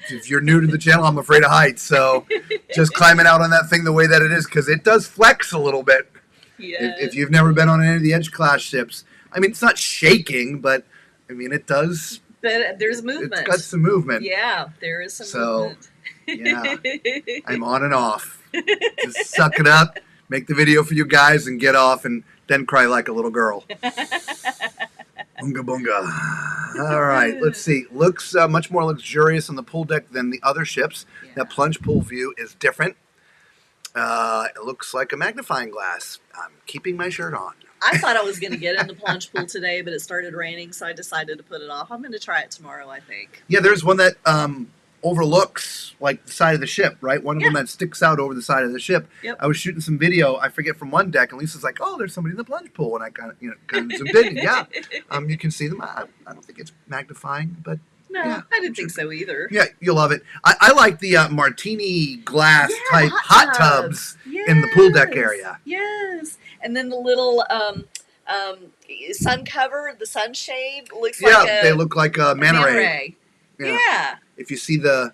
A: If you're new to the channel, I'm afraid of heights. So just climbing out on that thing the way that it is, because it does flex a little bit.
B: Yeah.
A: If you've never been on any of the Edge class ships, I mean, it's not shaking, but I mean, it does.
B: But there's movement.
A: It's got some movement.
B: Yeah, there is some movement.
A: Yeah, I'm on and off. Just suck it up, make the video for you guys, and get off, and then cry like a little girl. Bunga bunga. All right, let's see. Looks much more luxurious on the pool deck than the other ships. Yeah. That plunge pool view is different. It looks like a magnifying glass. I'm keeping my shirt on.
B: I thought I was going to get in the plunge pool today, but it started raining, so I decided to put it off. I'm going to try it tomorrow, I think.
A: Yeah, there's one that overlooks like the side of the ship, right? One of them that sticks out over the side of the ship.
B: Yep.
A: I was shooting some video, I forget from one deck, and Lisa's like, "Oh, there's somebody in the plunge pool," and I kind of zoomed in. And yeah, you can see them. I don't think it's magnifying, but
B: no,
A: yeah,
B: I didn't think so either.
A: Yeah, you'll love it. I like the martini glass type hot tubs in the pool deck area.
B: Yes, and then the little sun cover, the sunshade looks like
A: they look like a manta ray.
B: Yeah.
A: If you see the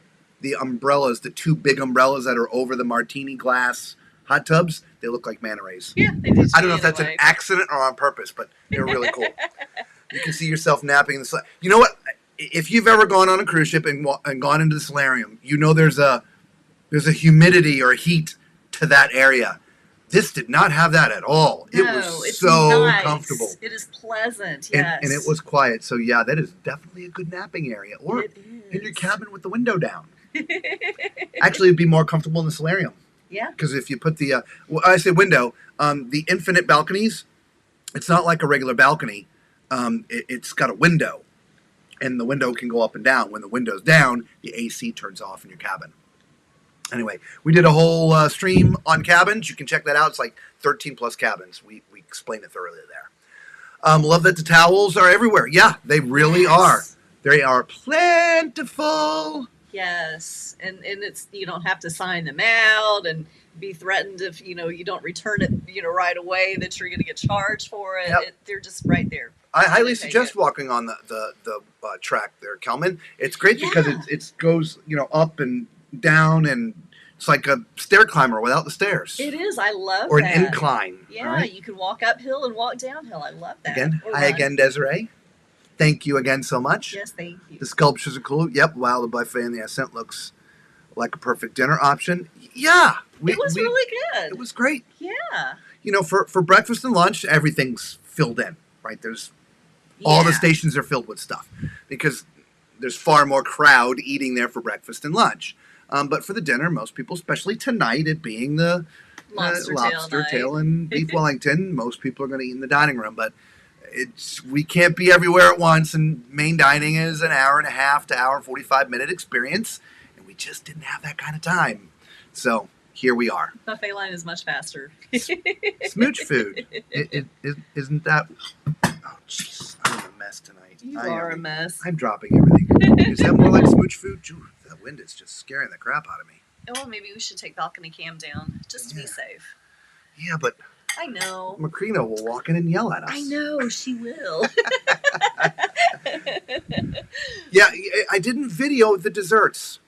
A: umbrellas, the two big umbrellas that are over the martini glass hot tubs, they look like manta rays.
B: Yeah, they do.
A: I don't know if that's an accident or on purpose, but they're really cool. You can see yourself napping in the sun. You know what? If you've ever gone on a cruise ship and gone into the solarium, you know there's a humidity or a heat to that area. This did not have that at all.
B: No,
A: it was
B: it's
A: so
B: nice.
A: Comfortable.
B: It is pleasant, yes.
A: And it was quiet. So, yeah, that is definitely a good napping area. Or in your cabin with the window down. Actually, it'd be more comfortable in the solarium.
B: Yeah.
A: Because if you put I say window, the infinite balconies, it's not like a regular balcony. It's got a window. And the window can go up and down. When the window's down, the AC turns off in your cabin. Anyway, we did a whole stream on cabins. You can check that out. It's like 13 plus cabins. We explained it thoroughly there. Love that the towels are everywhere. Yeah, they really are. They are plentiful.
B: Yes, and it's you don't have to sign them out and be threatened if you don't return it right away that you're going to get charged for it.
A: Yep.
B: They're just right there.
A: I highly suggest walking on the track there, Kelman. It's great because it goes up and down, and it's like a stair climber without the stairs.
B: It is. I love
A: or
B: that.
A: An incline.
B: Yeah,
A: right?
B: You can walk uphill and walk downhill. I love that.
A: Again, Desiree. Thank you again so much.
B: Yes, thank you.
A: The sculptures are cool. Yep. Wow, the buffet in the Ascent looks like a perfect dinner option. Yeah,
B: it was really good.
A: It was great.
B: Yeah.
A: For breakfast and lunch, everything's filled in. Right? There's all the stations are filled with stuff because there's far more crowd eating there for breakfast and lunch. But for the dinner, most people, especially tonight, it being the lobster tail and beef Wellington, most people are going to eat in the dining room. But we can't be everywhere at once, and main dining is an hour and a half to hour and 45-minute experience, and we just didn't have that kind of time. So here we are.
B: Buffet line is much faster.
A: Smooch food. Isn't that... Oh, jeez. I'm a mess tonight.
B: You are a mess.
A: I'm dropping everything. Is that more like smooch food? That wind is just scaring the crap out of me.
B: Oh, maybe we should take balcony cam down just to be safe.
A: Yeah, but...
B: I know.
A: Macrina will walk in and yell at us.
B: I know, she will.
A: Yeah, I didn't video the desserts.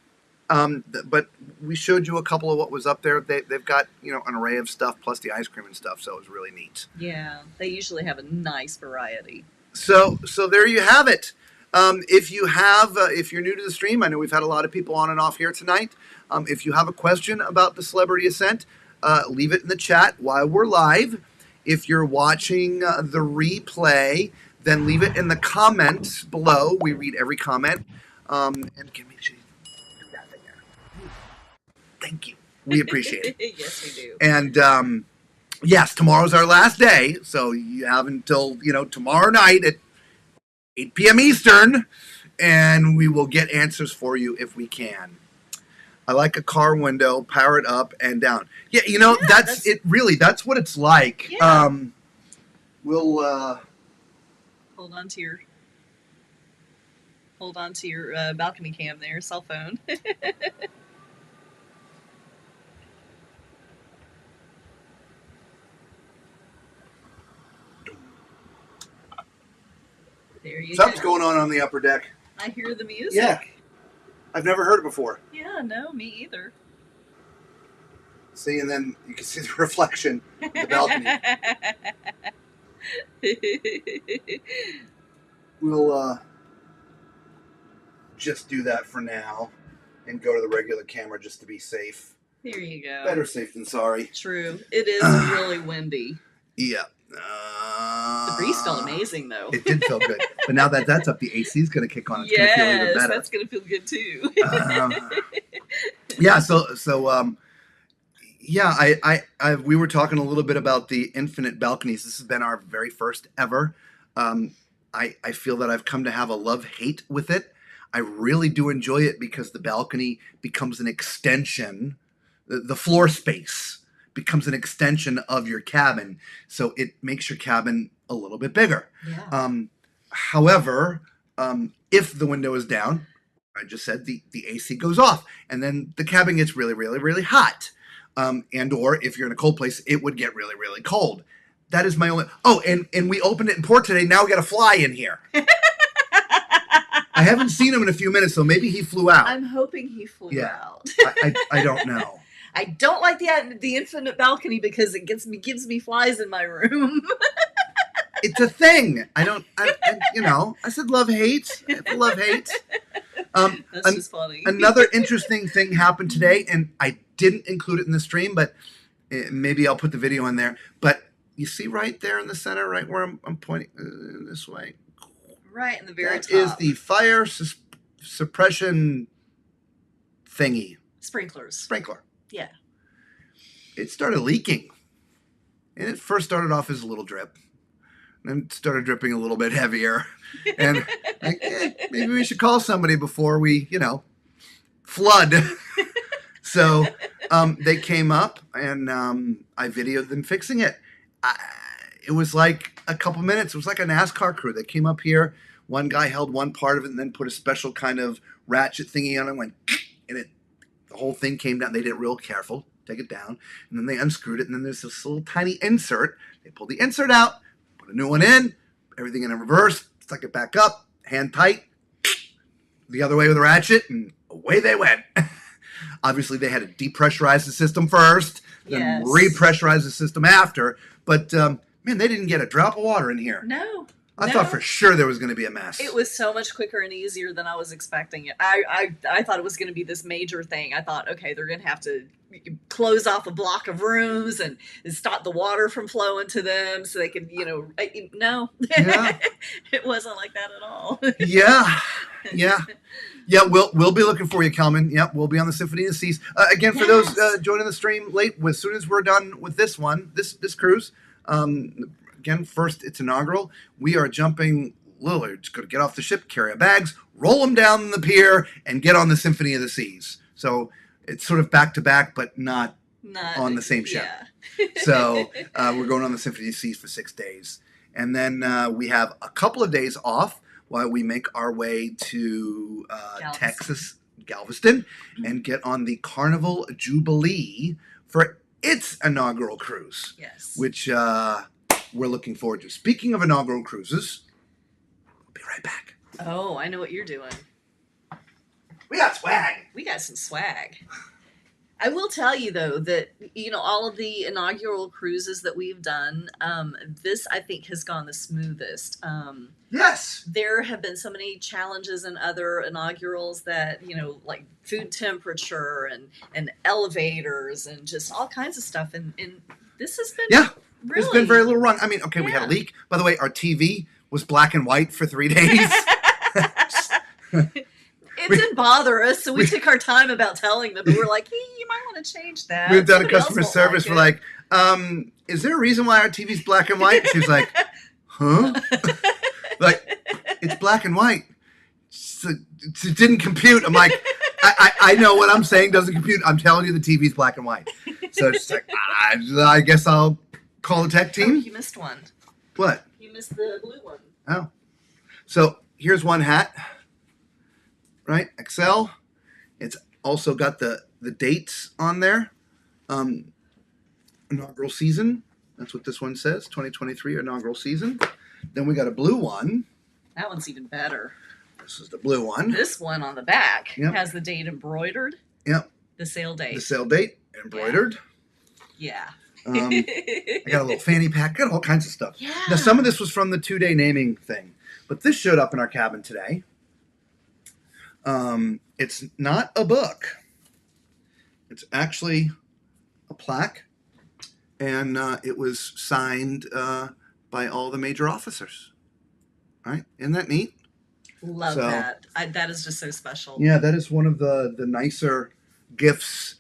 A: But we showed you a couple of what was up there. They've got, an array of stuff plus the ice cream and stuff, so it was really neat.
B: Yeah, they usually have a nice variety.
A: So there you have it. If you're new to the stream, I know we've had a lot of people on and off here tonight. If you have a question about the Celebrity Ascent, leave it in the chat while we're live. If you're watching the replay, then leave it in the comments below. We read every comment. And give me that thing there. Thank you. We appreciate it.
B: Yes, we do.
A: And yes, tomorrow's our last day, so you have until tomorrow night at 8 p.m. Eastern, and we will get answers for you if we can. I like a car window, power it up and down. Yeah, that's it. Really, that's what it's like.
B: Yeah.
A: We'll
B: hold on to your balcony cam there, cell phone. There you
A: Something's
B: go.
A: going on the upper deck.
B: I hear the music.
A: Yeah. I've never heard it before.
B: Yeah, no, me either.
A: See, and then you can see the reflection of the balcony. We'll just do that for now and go to the regular camera just to be safe.
B: There you go.
A: Better safe than sorry.
B: True. It is really windy.
A: Yeah.
B: The breeze felt amazing, though.
A: It did feel good. But now that that's up, the AC is going to kick on. It's going to feel even better.
B: That's going to feel good, too.
A: Yeah, so Yeah, we were talking a little bit about the infinite balconies. This has been our very first ever. Um, I feel that I've come to have a love-hate with it. I really do enjoy it because the balcony becomes an extension, the floor space becomes an extension of your cabin. So it makes your cabin a little bit bigger.
B: Yeah.
A: However, if the window is down, I just said the AC goes off, and then the cabin gets really, really, really hot. And or if you're in a cold place, it would get really, really cold. That is my only. Oh, and we opened it in port today. Now we got a fly in here. I haven't seen him in a few minutes, so maybe he flew out.
B: I'm hoping he flew out.
A: I don't know.
B: I don't like the infinite balcony because it gives me flies in my room.
A: It's a thing. I said love hate. Love hate.
B: That's just funny.
A: Another interesting thing happened today, and I didn't include it in the stream, but maybe I'll put the video in there. But you see right there in the center, right where I'm pointing this way.
B: Right in the very top.
A: That is the fire suppression thingy.
B: Sprinkler. Yeah.
A: It started leaking. And it first started off as a little drip. Then started dripping a little bit heavier. And maybe we should call somebody before we, flood. So they came up and I videoed them fixing it. It was like a couple minutes. It was like a NASCAR crew. They came up here. One guy held one part of it and then put a special kind of ratchet thingy on it and went, and the whole thing came down. They did it real careful. Take it down. And then they unscrewed it. And then there's this little tiny insert. They pulled the insert out, put a new one in, everything in reverse, stuck it back up, hand tight, the other way with a ratchet, and away they went. Obviously, they had to depressurize the system first, then repressurize the system after. But, man, they didn't get a drop of water in here.
B: No.
A: I thought for sure there was going to be a mess.
B: It was so much quicker and easier than I was expecting it. I thought it was going to be this major thing. I thought, okay, they're going to have to close off a block of rooms and stop the water from flowing to them so they could, no.
A: Yeah.
B: It wasn't like that at all.
A: Yeah, we'll be looking for you, Kelman. Yep, we'll be on the Symphony of the Seas. Again, for those joining the stream late, as soon as we're done with this one, this cruise, again, first, it's inaugural. We are jumping, literally, just going to get off the ship, carry our bags, roll them down the pier, and get on the Symphony of the Seas. So it's sort of back to back, but not on the same ship.
B: Yeah.
A: So we're going on the Symphony of the Seas for 6 days. And then we have a couple of days off while we make our way to Texas, Galveston, and get on the Carnival Jubilee for its inaugural cruise.
B: Yes.
A: Which we're looking forward to. Speaking of inaugural cruises, we'll be right back.
B: Oh, I know what you're doing.
A: We got swag.
B: We got some swag. I will tell you, though, that, all of the inaugural cruises that we've done, this, I think, has gone the smoothest.
A: Yes.
B: There have been so many challenges in other inaugurals that, like food temperature and elevators and just all kinds of stuff. And this has been really...
A: It's been very little run. I mean, okay, we had a leak. By the way, our TV was black and white for 3 days.
B: It didn't bother us, so we took our time about telling them. But we're like, hey, you might want to change that.
A: We've done a customer service. We're like, is there a reason why our TV's black and white? She's like, huh? Like, it's black and white. It didn't compute. I'm like, I know what I'm saying doesn't compute. I'm telling you the TV's black and white. So it's like, I guess I'll call the tech team.
B: Oh, you missed one.
A: What?
B: You missed the blue one.
A: Oh. So here's one hat. Right? Excel. It's also got the dates on there. Inaugural season. That's what this one says. 2023 inaugural season. Then we got a blue one.
B: That one's even better.
A: This is the blue one.
B: This one on the back has the date embroidered.
A: Yep.
B: The sale date.
A: The sale date embroidered.
B: Yeah.
A: I got a little fanny pack. Got all kinds of stuff.
B: Yeah.
A: Now, some of this was from the 2-day naming thing. But this showed up in our cabin today. It's not a book. It's actually a plaque. And it was signed by all the major officers. Right? Isn't that neat?
B: Love that. That is just so special.
A: Yeah, that is one of the nicer gifts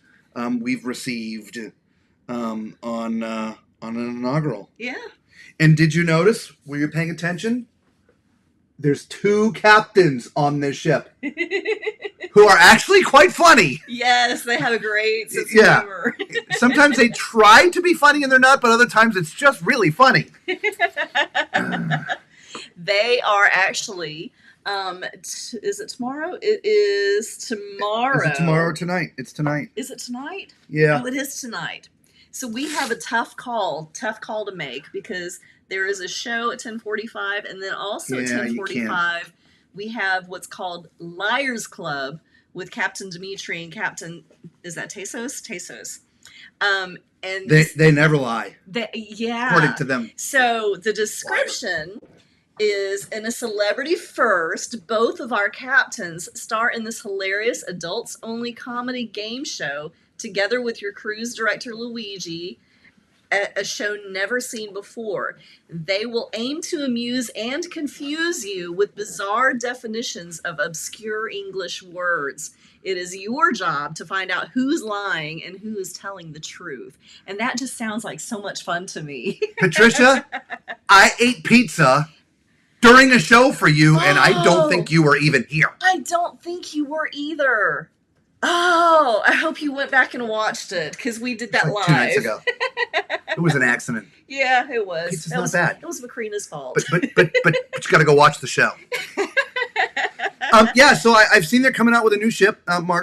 A: we've received on an inaugural.
B: Yeah.
A: And did you notice? Were you paying attention? There's 2 captains on this ship who are actually quite funny.
B: Yes, they have a great sense of
A: Yeah.
B: humor.
A: Sometimes they try to be funny and they're not, but other times it's just really funny.
B: They are actually. Is it tomorrow? It is tomorrow.
A: Is it tomorrow or tonight? It's tonight.
B: Is it tonight?
A: Yeah.
B: Oh, it is tonight. So we have a tough call to make because there is a show at 10:45, and then also at
A: Yeah, you
B: 10:45 we have what's called Liars Club with Captain Dimitri and Captain, is that Tesos? Tesos. And
A: They never lie,
B: yeah.
A: according to them.
B: So the description is, in a celebrity first, both of our captains star in this hilarious adults-only comedy game show together with your cruise director Luigi, a show never seen before. They will aim to amuse and confuse you with bizarre definitions of obscure English words. It is your job to find out who's lying and who is telling the truth. And that just sounds like so much fun to me.
A: Patricia, I ate pizza during a show for you, and I don't think you were even here.
B: I don't think you were either. Oh, I hope you went back and watched it, because we did that live.
A: 2 nights ago. It was an accident.
B: Yeah, it was.
A: Pizza's not bad.
B: It was Macrina's fault.
A: But you got to go watch the show. Yeah, so I've seen they're coming out with a new ship,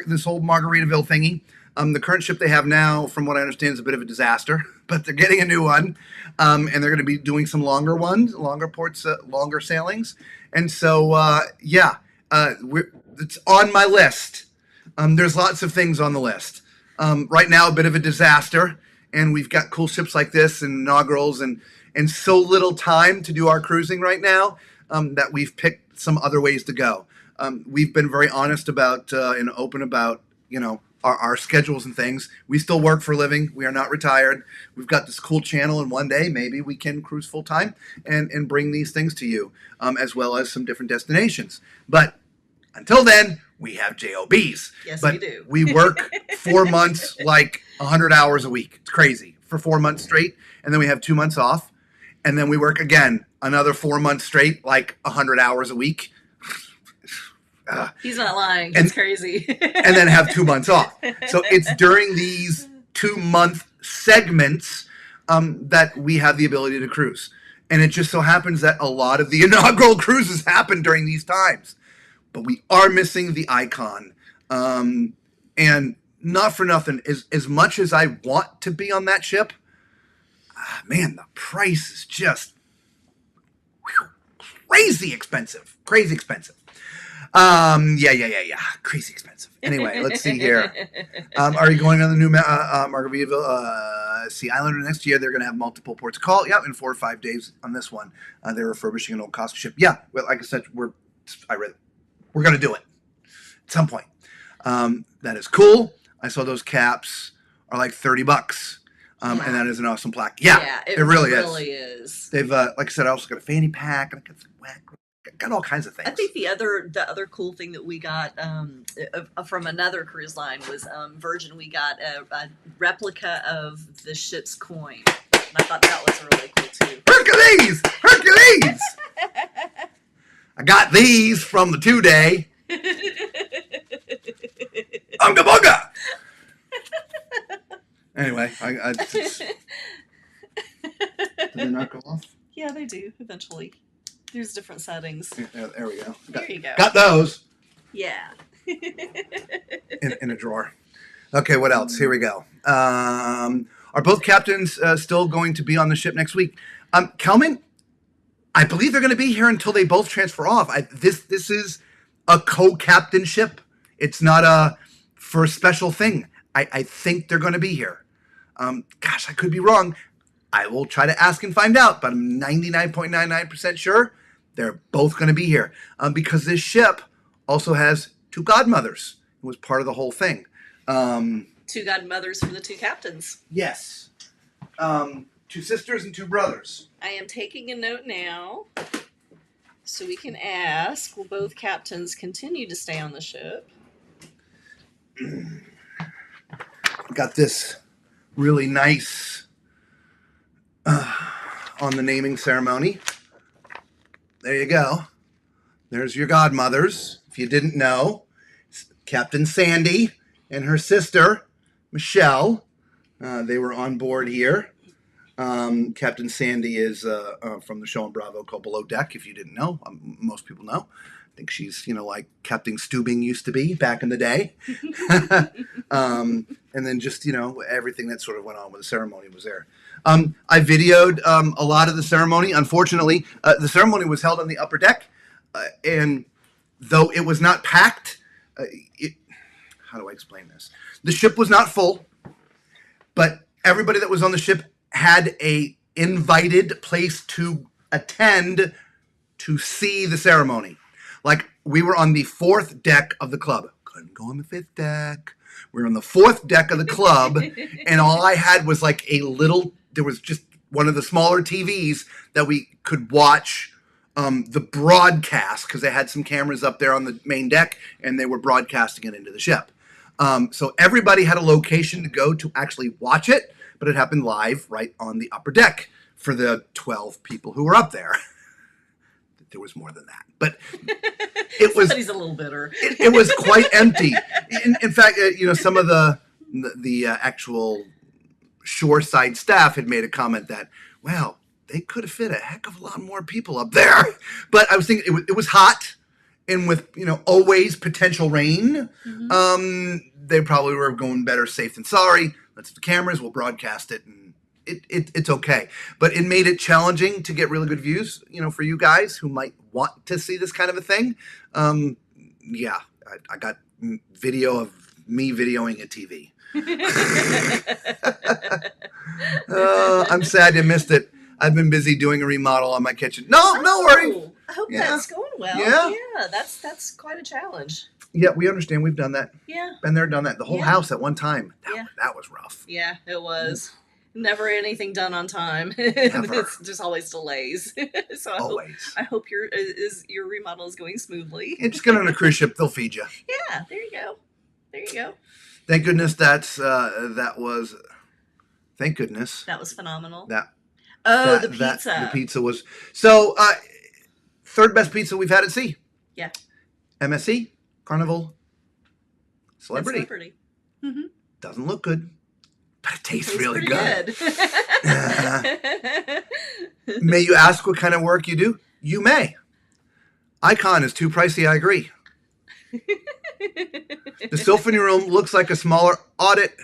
A: this whole Margaritaville thingy. The current ship they have now, from what I understand, is a bit of a disaster, but they're getting a new one, and they're going to be doing some longer ones, longer ports, longer sailings. And so, it's on my list. There's lots of things on the list. Right now, a bit of a disaster, and we've got cool ships like this and inaugurals and so little time to do our cruising right now that we've picked some other ways to go. We've been very honest about and open about, our schedules and things. We still work for a living. We are not retired. We've got this cool channel, and one day maybe we can cruise full time and bring these things to you, as well as some different destinations. But until then, we have JOBs.
B: Yes,
A: but
B: we do.
A: We work 4 months, like 100 hours a week. It's crazy for 4 months straight. And then we have 2 months off. And then we work again another 4 months straight, like 100 hours a week.
B: He's not lying. It's crazy.
A: And then have 2 months off. So it's during these 2-month segments that we have the ability to cruise. And it just so happens that a lot of the inaugural cruises happen during these times. But we are missing the icon. And not for nothing, as much as I want to be on that ship, man, the price is just crazy expensive. Crazy expensive. Crazy expensive. Anyway, let's see here. Are you going on the new Margaritaville Sea Islander next year? They're going to have multiple ports of call. Yeah, in 4 or 5 days on this one. They're refurbishing an old Costco ship. Yeah, well, like I said, we're going to do it at some point. That is cool. I saw those caps are like $30. And that is an awesome plaque. Yeah, it really is. They've, like I said, I also got a fanny pack and I got some got all kinds of things.
B: I think the other cool thing that we got from another cruise line was Virgin. We got a replica of the ship's coin. And I thought that was really cool too.
A: Hercules! I got these from the 2-day. Unga bunga! Anyway, do they not go off?
B: Yeah, they do, eventually. There's different settings.
A: Yeah, there we go.
B: There you go.
A: Got those.
B: Yeah.
A: in a drawer. Okay, what else? Here we go. Are both captains still going to be on the ship next week? Kelman, I believe they're going to be here until they both transfer off. This is a co-captainship. It's not for a special thing. I think they're going to be here. Gosh, I could be wrong. I will try to ask and find out, but I'm 99.99% sure they're both going to be here because this ship also has 2 godmothers. It was part of the whole thing.
B: 2 godmothers for the 2 captains.
A: Yes. 2 sisters and 2 brothers.
B: I am taking a note now so we can ask, will both captains continue to stay on the ship?
A: Got this really nice on the naming ceremony. There you go. There's your godmothers. If you didn't know, Captain Sandy and her sister, Michelle, they were on board here. Captain Sandy is from the show on Bravo called Below Deck, if you didn't know. Most people know. I think she's, like Captain Steubing used to be back in the day. And then just, everything that sort of went on with the ceremony was there. I videoed a lot of the ceremony. Unfortunately, the ceremony was held on the upper deck. And though it was not packed, how do I explain this? The ship was not full, but everybody that was on the ship had a invited place to attend to see the ceremony. Like, we were on the 4th deck of the club. Couldn't go on the 5th deck. We were on the 4th deck of the club, and all I had was like there was just one of the smaller TVs that we could watch the broadcast, because they had some cameras up there on the main deck, and they were broadcasting it into the ship. So everybody had a location to go to actually watch it, but it happened live right on the upper deck for the 12 people who were up there. There was more than that, but it was.
B: Somebody's a little bitter.
A: It was quite empty. In fact, some of the actual shoreside staff had made a comment that, well, they could have fit a heck of a lot more people up there. But I was thinking it was hot, and with always potential rain, they probably were going better safe than sorry. Let's the cameras. We'll broadcast it, and it's okay. But it made it challenging to get really good views. For you guys who might want to see this kind of a thing. Yeah, I got video of me videoing a TV. I'm sad you missed it. I've been busy doing a remodel on my kitchen. No worry.
B: I hope that's going well. Yeah, that's quite a challenge.
A: Yeah, we understand. We've done that.
B: Yeah.
A: Been there, done that. The whole house at one time. That was rough.
B: Yeah, it was. Never anything done on time.
A: Never.
B: It's just always delays. So I hope your remodel is going smoothly.
A: Just get on a cruise ship. They'll feed you.
B: Yeah, there you go.
A: Thank goodness that was. Thank goodness.
B: That was phenomenal.
A: The
B: pizza.
A: The pizza was so. Third best pizza we've had at sea.
B: Yeah.
A: MSC, Carnival, Celebrity.
B: Mm-hmm.
A: Doesn't look good, but it tastes really
B: good.
A: May you ask what kind of work you do? You may. Icon is too pricey, I agree. The Symphony Room looks like a smaller audit.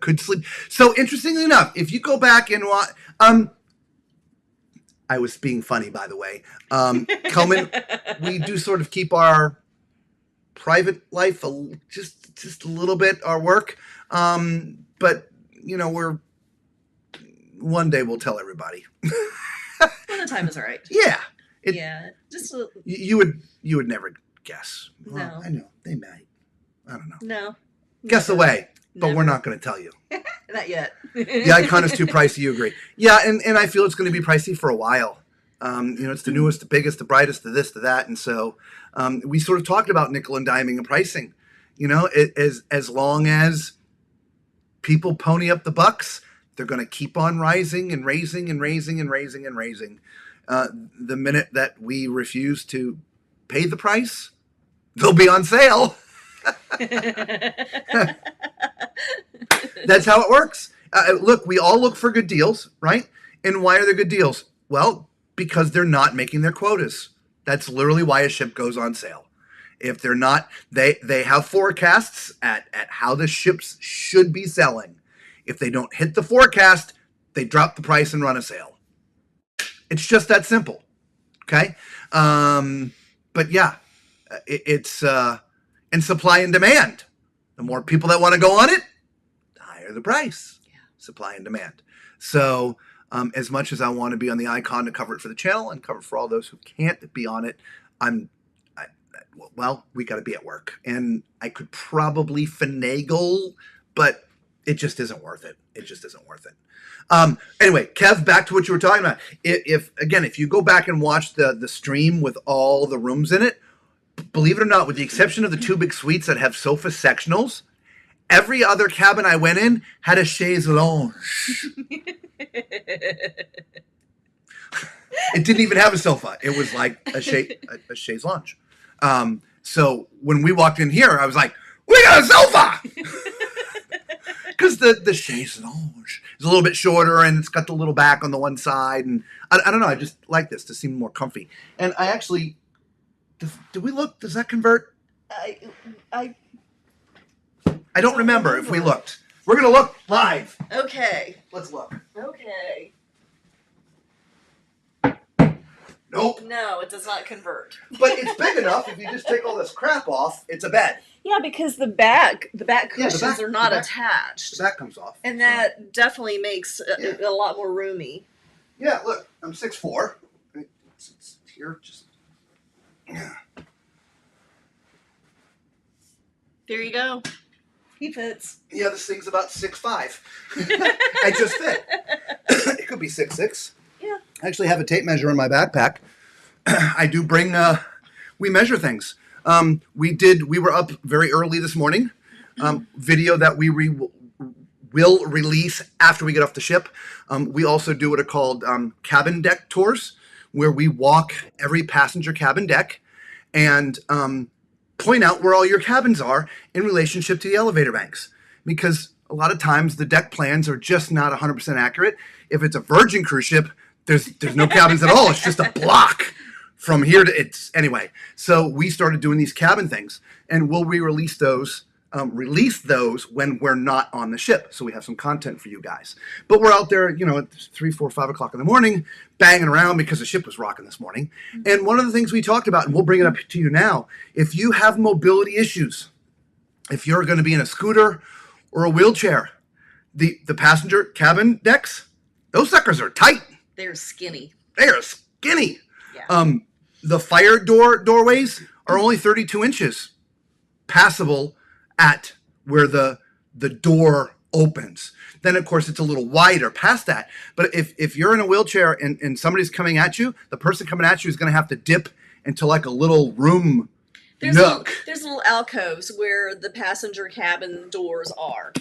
A: Could sleep. So interestingly enough, if you go back and watch, I was being funny, by the way. Kelman, we do sort of keep our private life just a little bit, our work. But we're one day we'll tell everybody.
B: When the time is right.
A: Yeah.
B: Just
A: you would never guess.
B: No.
A: Well, I know they might. I don't know.
B: No.
A: Guess away, but
B: Never.
A: we're not going to tell you.
B: Not yet.
A: The Icon is too pricey. You agree? Yeah, and I feel it's going to be pricey for a while. It's the newest, the biggest, the brightest, the this, the that, and so we sort of talked about nickel and diming and pricing. As long as people pony up the bucks, they're going to keep on rising and raising and raising and raising and raising. The minute that we refuse to pay the price, they'll be on sale. That's how it works. Look, we all look for good deals, right? And why are there good deals? Well, because they're not making their quotas. That's literally why a ship goes on sale. If they're not, they have forecasts at how the ships should be selling. If they don't hit the forecast, they drop the price and run a sale. It's just that simple. Okay? But yeah, it's and supply and demand. The more people that want to go on it, the higher the price. Yeah. Supply and demand. So as much as I want to be on the Icon to cover it for the channel and cover for all those who can't be on it, we got to be at work. And I could probably finagle, but it just isn't worth it. It just isn't worth it. Anyway, Kev, back to what you were talking about. If you go back and watch the stream with all the rooms in it, believe it or not, with the exception of the two big suites that have sofa sectionals, Every other cabin I went in had a chaise lounge. It didn't even have a sofa. It was like a chaise lounge. So when we walked in here, I was like, we got a sofa! Because the chaise lounge is a little bit shorter and it's got the little back on the one side. And I don't know, I just like this to seem more comfy. And I actually, do we look, does that convert?
B: I
A: don't remember if we looked. We're going to look live.
B: Okay.
A: Let's look.
B: Okay.
A: Nope.
B: No, it does not convert.
A: But it's big enough. If you just take all this crap off, it's a bed.
B: Yeah, because the back cushions are not
A: the
B: attached.
A: back comes off.
B: And that definitely makes a lot more roomy.
A: Yeah, look, I'm 6'4". It's here, just... Yeah.
B: There you go. He fits.
A: Yeah, this thing's about 6'5". I just fit. It could be 6'6".
B: Yeah.
A: I actually have a tape measure in my backpack. I do bring, we measure things. We were up very early this morning. Video that we will release after we get off the ship. We also do what are called cabin deck tours, where we walk every passenger cabin deck and point out where all your cabins are in relationship to the elevator banks. Because a lot of times the deck plans are just not 100% accurate. If it's a Virgin cruise ship, there's no cabins at all. It's just a block from here to it's anyway. So we started doing these cabin things, and we'll release those when we're not on the ship. So we have some content for you guys. But we're out there, at 3, 4, 5 o'clock in the morning, banging around because the ship was rocking this morning. And one of the things we talked about, and we'll bring it up to you now, if you have mobility issues, if you're going to be in a scooter or a wheelchair, the passenger cabin decks, those suckers are tight.
B: They're skinny.
A: They are skinny.
B: Yeah.
A: The fire doorways are only 32 inches passable at where the door opens. Then, of course, it's a little wider past that. But if you're in a wheelchair and somebody's coming at you, the person coming at you is going to have to dip into like a little room nook.
B: There's little alcoves where the passenger cabin doors are.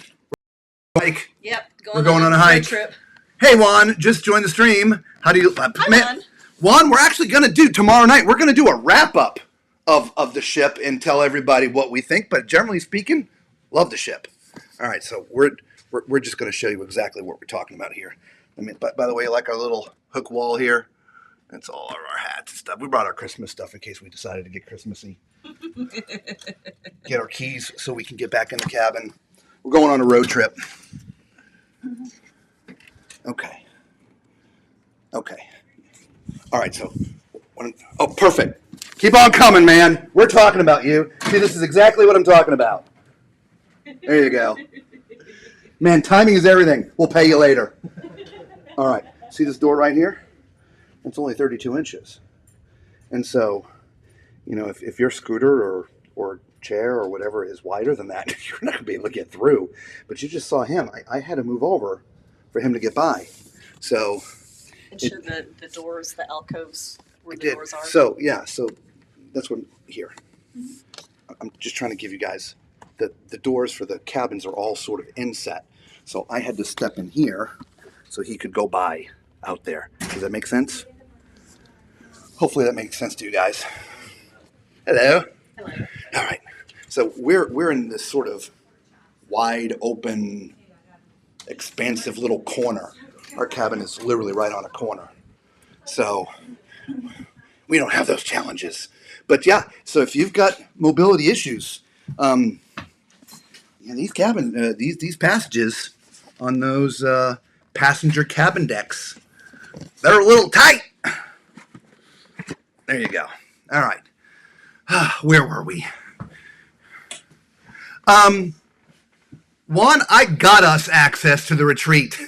A: Like,
B: yep.
A: We're going on a hike.
B: Trip.
A: Hey, Juan, just joined the stream. How do you...
B: Hi,
A: Juan, we're actually going to do tomorrow night. We're going to do a wrap-up of the ship and tell everybody what we think. But generally speaking, love the ship. All right, so we're just going to show you exactly what we're talking about here. By the way, like our little hook wall here, it's all of our hats and stuff. We brought our Christmas stuff in case we decided to get Christmassy. Get our keys so we can get back in the cabin. We're going on a road trip. Okay. All right, so... Oh, perfect. Keep on coming, man. We're talking about you. See, this is exactly what I'm talking about. There you go. Man, timing is everything. We'll pay you later. All right. See this door right here? It's only 32 inches. And so, if your scooter or chair or whatever is wider than that, you're not going to be able to get through. But you just saw him. I had to move over for him to get by. So...
B: And show the doors, the alcoves where the doors are.
A: So that's what here. I'm just trying to give you guys the doors for the cabins are all sort of inset. So I had to step in here so he could go by out there. Does that make sense? Hopefully that makes sense to you guys. Hello.
B: Hello.
A: All right. So we're in this sort of wide open, expansive little corner. Our cabin is literally right on a corner. So we don't have those challenges. But yeah, so if you've got mobility issues, these cabin, these passages on those passenger cabin decks, they're a little tight. There you go. All right. Where were we? Juan, I got us access to the retreat.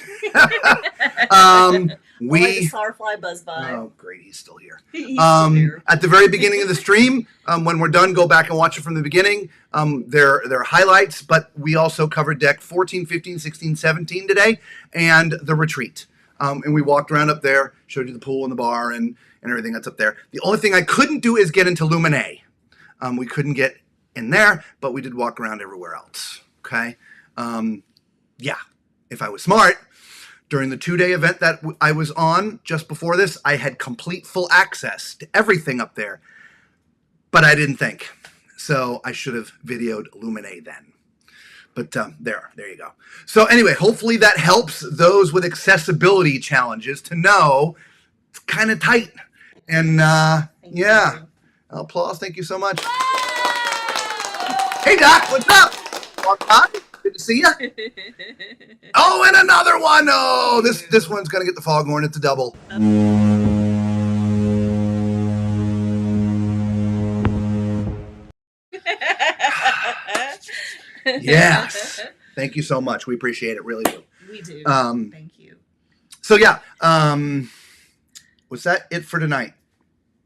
B: Like a sourfly buzz by.
A: Oh, great, he's still here.
B: He's still here.
A: At the very beginning of the stream, when we're done, go back and watch it from the beginning. There are highlights, but we also covered deck 14, 15, 16, 17 today, and the retreat. And we walked around up there, showed you the pool and the bar and everything that's up there. The only thing I couldn't do is get into Luminae. We couldn't get in there, but we did walk around everywhere else. Okay. Yeah, if I was smart, during the 2-day event that I was on just before this, I had complete full access to everything up there. But I didn't think. So I should have videoed Luminae then. But there you go. So anyway, hopefully that helps those with accessibility challenges to know it's kind of tight. And yeah, applause. Thank you so much. Hey, Doc, what's up? Long time. Good to see you. Oh, and another one. Oh, this one's going to get the foghorn. It's a double. Yes. Thank you so much. We appreciate it. Really do.
B: We do. Thank you.
A: So yeah, was that it for tonight?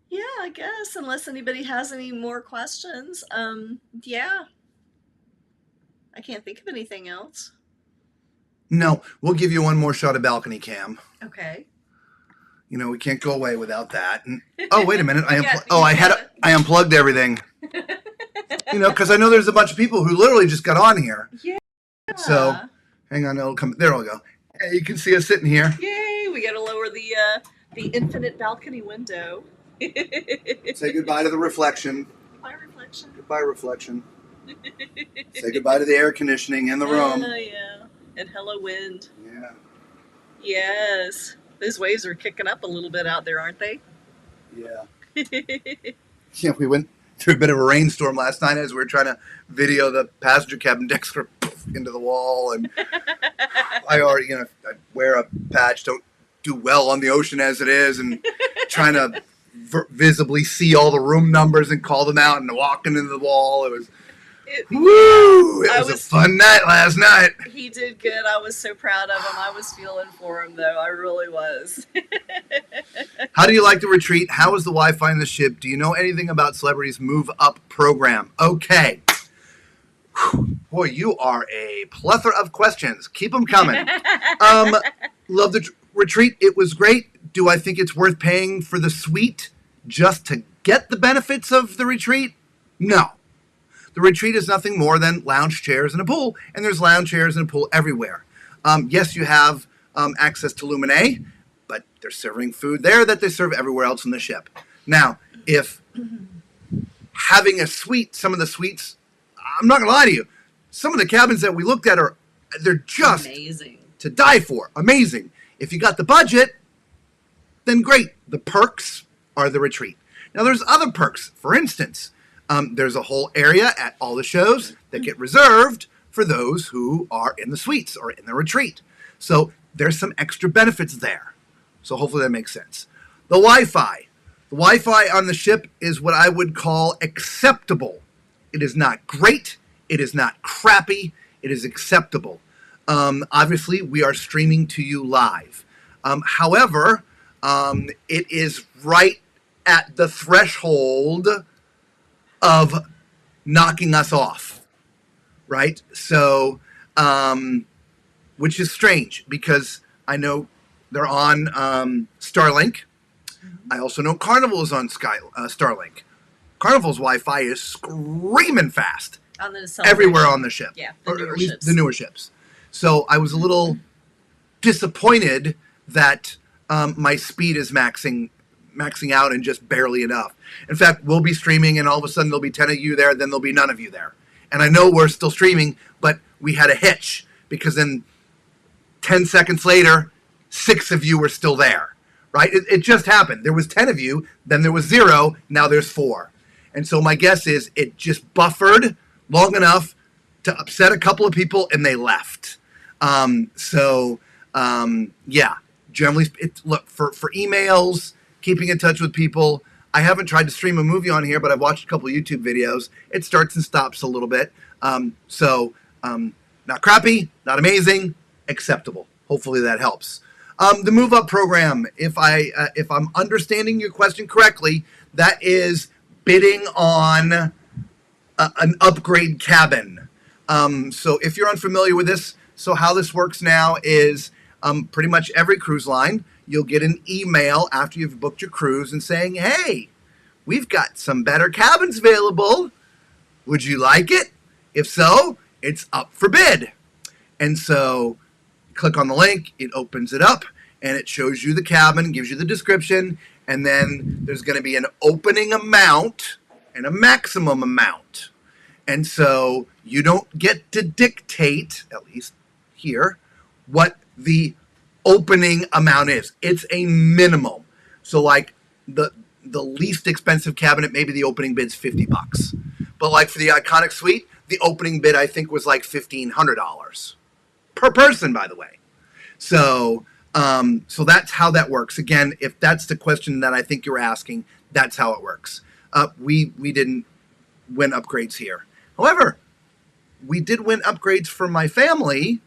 B: Yeah, I guess, unless anybody has any more questions. Yeah. I can't think of anything else.
A: No, we'll give you one more shot of balcony cam.
B: Okay.
A: You know, we can't go away without that. And, oh, wait a minute. I unplugged everything. You know, because I know there's a bunch of people who literally just got on here.
B: Yeah.
A: So, hang on, it'll come. There we go. Hey, you can see us sitting here.
B: Yay! We got to lower the infinite balcony window.
A: Say goodbye to the reflection.
B: Goodbye, reflection.
A: Goodbye, reflection. Say goodbye to the air conditioning in the room.
B: Yeah. And hello, wind.
A: Yeah.
B: Yes. Those waves are kicking up a little bit out there, aren't they?
A: Yeah. Yeah, we went through a bit of a rainstorm last night as we were trying to video the passenger cabin decks go into the wall. And I already, I wear a patch, don't do well on the ocean as it is, and trying to visibly see all the room numbers and call them out and walking into the wall. It was... It was a fun night last night.
B: He did good. I was so proud of him. I was feeling for him, though. I really was.
A: How do you like the retreat? How is the Wi-Fi in the ship? Do you know anything about Celebrity's Move Up program? Okay. Boy, you are a plethora of questions. Keep them coming. Love the retreat. It was great. Do I think it's worth paying for the suite just to get the benefits of the retreat? No. The retreat is nothing more than lounge chairs and a pool, and there's lounge chairs and a pool everywhere. Yes, you have access to Luminae, but they're serving food there that they serve everywhere else on the ship. Now, if having a suite, some of the suites, I'm not going to lie to you, some of the cabins that we looked at they're just
B: amazing
A: to die for. Amazing. If you got the budget, then great. The perks are the retreat. Now, there's other perks. For instance, there's a whole area at all the shows that get reserved for those who are in the suites or in the retreat. So there's some extra benefits there. So hopefully that makes sense. The Wi-Fi. The Wi-Fi on the ship is what I would call acceptable. It is not great. It is not crappy. It is acceptable. Obviously, we are streaming to you live. However, it is right at the threshold of knocking us off, right? So, which is strange because I know they're on Starlink. I also know Carnival is on Starlink. Carnival's Wi-Fi is screaming fast everywhere on the ship.
B: Yeah,
A: the newer ships. So I was a little disappointed that my speed is maxing out and just barely enough. In fact, we'll be streaming and all of a sudden there'll be 10 of you there, then there'll be none of you there. And I know we're still streaming, but we had a hitch because then 10 seconds later, 6 of you were still there, right? It just happened. There was 10 of you, then there was 0, now there's 4. And so my guess is it just buffered long enough to upset a couple of people and they left. Yeah, generally, look, for emails, keeping in touch with people. I haven't tried to stream a movie on here, but I've watched a couple of YouTube videos. It starts and stops a little bit. Not crappy, not amazing, acceptable. Hopefully that helps. The Move Up program, if I'm understanding your question correctly, that is bidding on an upgrade cabin. So if you're unfamiliar with this, so how this works now is pretty much every cruise line, you'll get an email after you've booked your cruise and saying, hey, we've got some better cabins available. Would you like it? If so, it's up for bid. And so click on the link, it opens it up, and it shows you the cabin, gives you the description, and then there's going to be an opening amount and a maximum amount. And so you don't get to dictate, at least here, what the opening amount is. It's a minimum. So like the least expensive cabinet, maybe the opening bid's $50. But like for the iconic suite, the opening bid I think was like $1,500 per person, by the way. So so that's how that works. Again, if that's the question that I think you're asking, that's how it works. We didn't win upgrades here. However, we did win upgrades for my family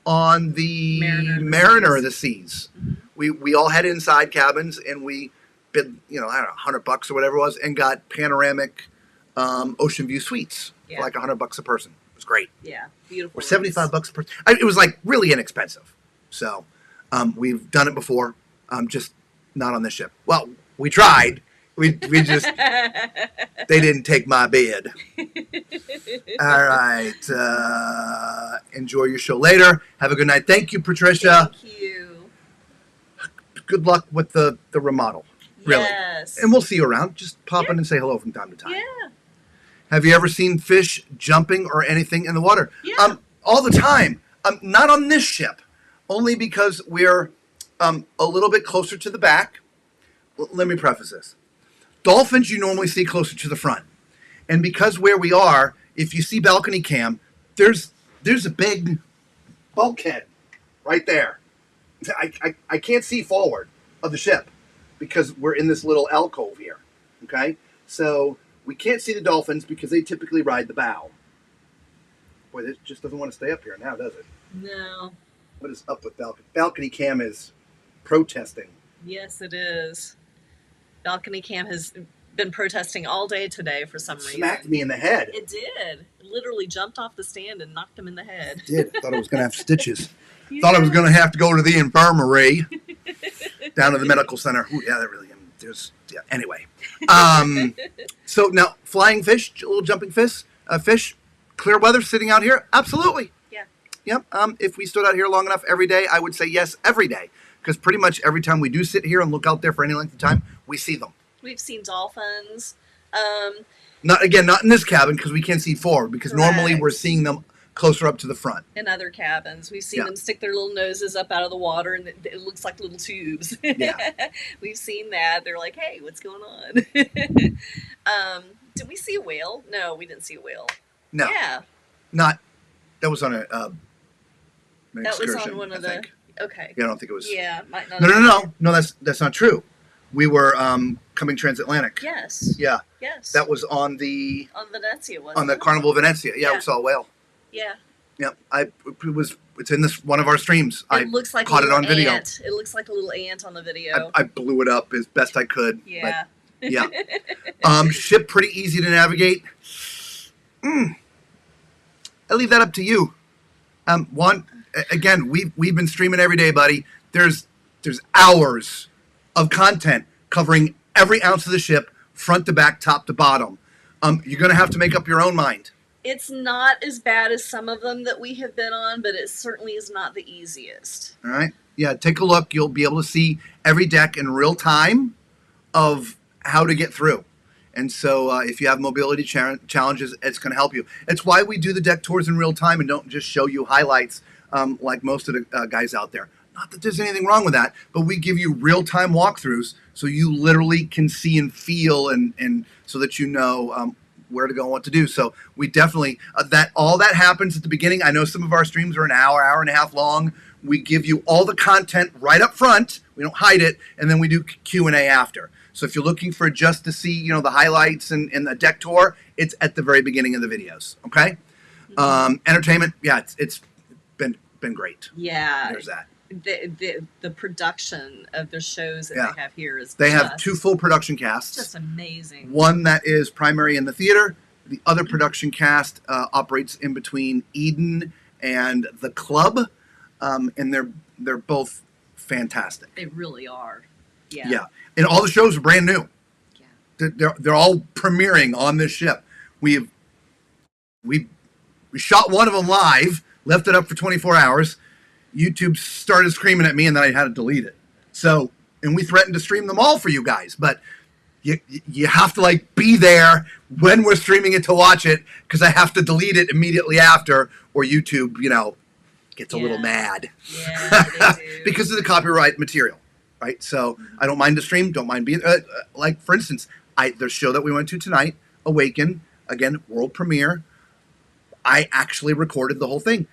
A: on the Mariner of the Seas. Mm-hmm. We all had inside cabins, and we bid, I don't know, $100 or whatever it was, and got panoramic ocean view suites for like $100 a person. It was great.
B: Yeah, beautiful.
A: Or $75 a person. It was like really inexpensive. So we've done it before, just not on this ship. Well, we tried. We just they didn't take my bid. All right. Enjoy your show later. Have a good night. Thank you, Patricia.
B: Thank you.
A: Good luck with the remodel. Really.
B: Yes.
A: And we'll see you around. Just pop in and say hello from time to time.
B: Yeah.
A: Have you ever seen fish jumping or anything in the water?
B: Yeah.
A: All the time. Not on this ship. Only because we're a little bit closer to the back. Let me preface this. Dolphins you normally see closer to the front. And because where we are, if you see balcony cam, there's a big bulkhead right there. I can't see forward of the ship because we're in this little alcove here. Okay? So we can't see the dolphins because they typically ride the bow. Boy, this just doesn't want to stay up here now, does it?
B: No.
A: What is up with balcony? Balcony cam is protesting.
B: Yes, it is. Balcony cam has been protesting all day today for some reason.
A: Smacked me in the head.
B: It did. It literally jumped off the stand and knocked him in the head.
A: It did. Thought I was going to have stitches. Thought I was going to have to go to the infirmary down to the medical center. Ooh, yeah, that really. Anyway. So now, flying fish, little jumping fish, clear weather, sitting out here, absolutely.
B: Yeah.
A: Yep. If we stood out here long enough every day, I would say yes every day. Because pretty much every time we do sit here and look out there for any length of time, we see them.
B: We've seen dolphins.
A: Not in this cabin because we can't see forward. Because normally we're seeing them closer up to the front.
B: In other cabins, we've seen them stick their little noses up out of the water, and it looks like little tubes.
A: Yeah,
B: we've seen that. They're like, "Hey, what's going on?" Did we see a whale? No, we didn't see a whale.
A: No.
B: Yeah.
A: Not. That was on an
B: that
A: excursion,
B: was on one of the. Okay.
A: Yeah, I don't think it was.
B: Yeah, might not.
A: No. That's not true. We were coming transatlantic.
B: Yes.
A: Yeah.
B: Yes.
A: That was on the.
B: On Venezia, wasn't
A: on the
B: it?
A: Carnival of Venezia. Yeah, we saw a whale.
B: Yeah.
A: Yep. It's in this one of our streams.
B: It looks like
A: caught it on video.
B: Ant. It looks like a little ant on the video.
A: I blew it up as best I could.
B: Yeah.
A: But, yeah. Ship pretty easy to navigate. I leave that up to you. Again, we've been streaming every day, buddy. There's hours of content covering every ounce of the ship, front to back, top to bottom. You're going to have to make up your own mind.
B: It's not as bad as some of them that we have been on, but it certainly is not the easiest.
A: All right. Yeah, take a look. You'll be able to see every deck in real time of how to get through. And so if you have mobility challenges, it's going to help you. It's why we do the deck tours in real time and don't just show you highlights like most of the guys out there. Not that there's anything wrong with that, but we give you real-time walkthroughs so you literally can see and feel and so that you know where to go and what to do. So we definitely, all that happens at the beginning. I know some of our streams are an hour and a half long. We give you all the content right up front. We don't hide it. And then we do Q&A after. So if you're looking for just to see, the highlights and the deck tour, it's at the very beginning of the videos. Okay. Mm-hmm. Entertainment. Yeah, it's been great.
B: Yeah.
A: There's that.
B: The production of the shows that they have here is
A: have two full production casts.
B: Just amazing.
A: One that is primary in the theater. The other production cast operates in between Eden and the club, and they're both fantastic.
B: They really are. Yeah.
A: Yeah, and all the shows are brand new.
B: Yeah.
A: They're all premiering on this ship. We shot one of them live left it up for 24 hours. YouTube started screaming at me, and then I had to delete it. So, and we threatened to stream them all for you guys, but you have to like be there when we're streaming it to watch it, because I have to delete it immediately after, or YouTube, gets a little mad.
B: Yeah, they do.
A: Because of the copyright material, right? So I don't mind the stream, don't mind being like, for instance, the show that we went to tonight, Awaken, again, world premiere. I actually recorded the whole thing.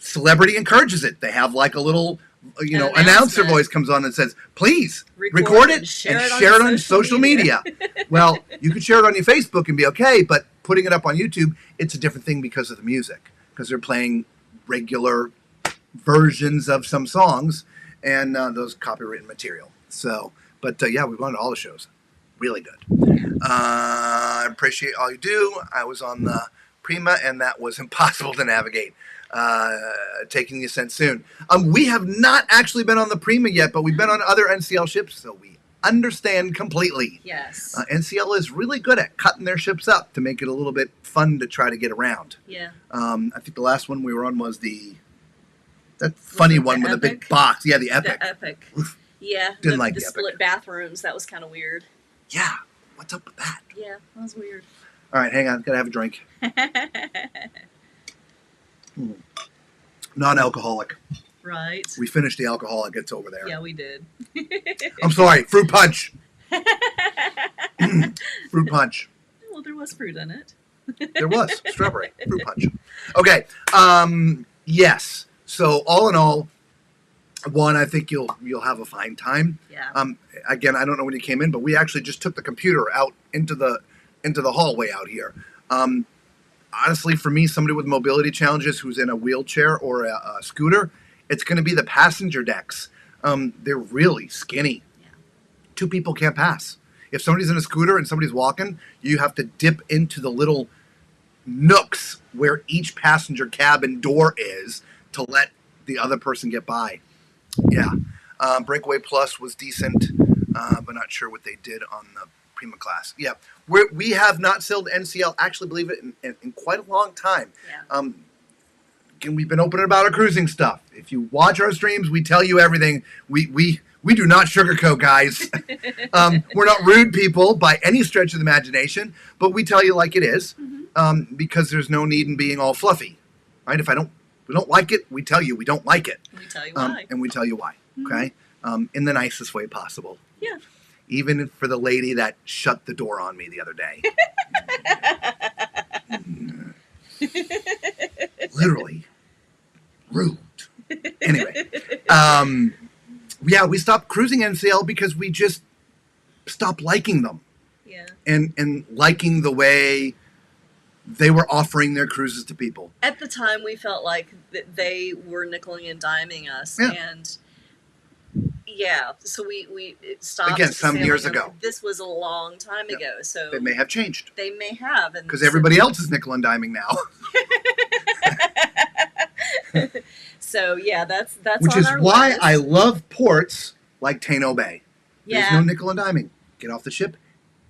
A: Celebrity encourages it. They have like a little, announcer voice comes on and says, please record it and share it on social media. Well, you could share it on your Facebook and be okay, but putting it up on YouTube, it's a different thing because of the music, because they're playing regular versions of some songs and those copywritten material. So, but we've gone to all the shows. Really good. I appreciate all you do. I was on the Prima, and that was impossible to navigate. Taking the Ascent soon. We have not actually been on the Prima yet, but we've been on other NCL ships, so we understand completely.
B: Yes.
A: NCL is really good at cutting their ships up to make it a little bit fun to try to get around.
B: Yeah.
A: I think the last one we were on was that funny one with the big box. Yeah, the Epic.
B: The Epic. Yeah.
A: Didn't like
B: the
A: the Epic.
B: split bathrooms. That was kind of weird.
A: Yeah. What's up with that?
B: Yeah, that was weird.
A: All right, hang on. Gotta have a drink. Non-alcoholic.
B: Right.
A: We finished the alcoholic. It's over there.
B: Yeah, we did.
A: I'm sorry. Fruit punch. Fruit punch.
B: Well, there was fruit in it.
A: There was strawberry fruit punch. Okay. Yes. So all in all, one, I think you'll have a fine time.
B: Yeah.
A: Again, I don't know when you came in, but we actually just took the computer out into the hallway out here. Honestly, for me, somebody with mobility challenges who's in a wheelchair or a scooter, it's going to be the passenger decks. They're really skinny.
B: Yeah.
A: 2 people can't pass. If somebody's in a scooter and somebody's walking, you have to dip into the little nooks where each passenger cabin door is to let the other person get by. Yeah. Breakaway Plus was decent, but not sure what they did on the Prima class. Yeah. We have not sailed NCL, actually, believe it, in quite a long time.
B: Yeah.
A: Again, we've been open about our cruising stuff. If you watch our streams, we tell you everything. We do not sugarcoat, guys. We're not rude people by any stretch of the imagination, but we tell you like it is, because there's no need in being all fluffy, right? If we don't like it, we tell you we don't like it.
B: We tell you why.
A: And we tell you why, okay? In the nicest way possible.
B: Yeah.
A: Even for the lady that shut the door on me the other day. Literally. Rude. Anyway. We stopped cruising NCL because we just stopped liking them.
B: Yeah.
A: And liking the way they were offering their cruises to people.
B: At the time, we felt like they were nickeling and diming us.
A: Yeah.
B: And so we stopped.
A: Again, some
B: sailing
A: years
B: them.
A: ago.
B: This was a long time
A: Yeah.
B: ago. So
A: They may have changed.
B: They may have.
A: Because everybody else is nickel and diming now.
B: So yeah, that's
A: Which
B: on
A: is
B: our
A: why
B: list.
A: I love ports like Tano Bay.
B: Yeah.
A: There's no nickel and diming. Get off the ship.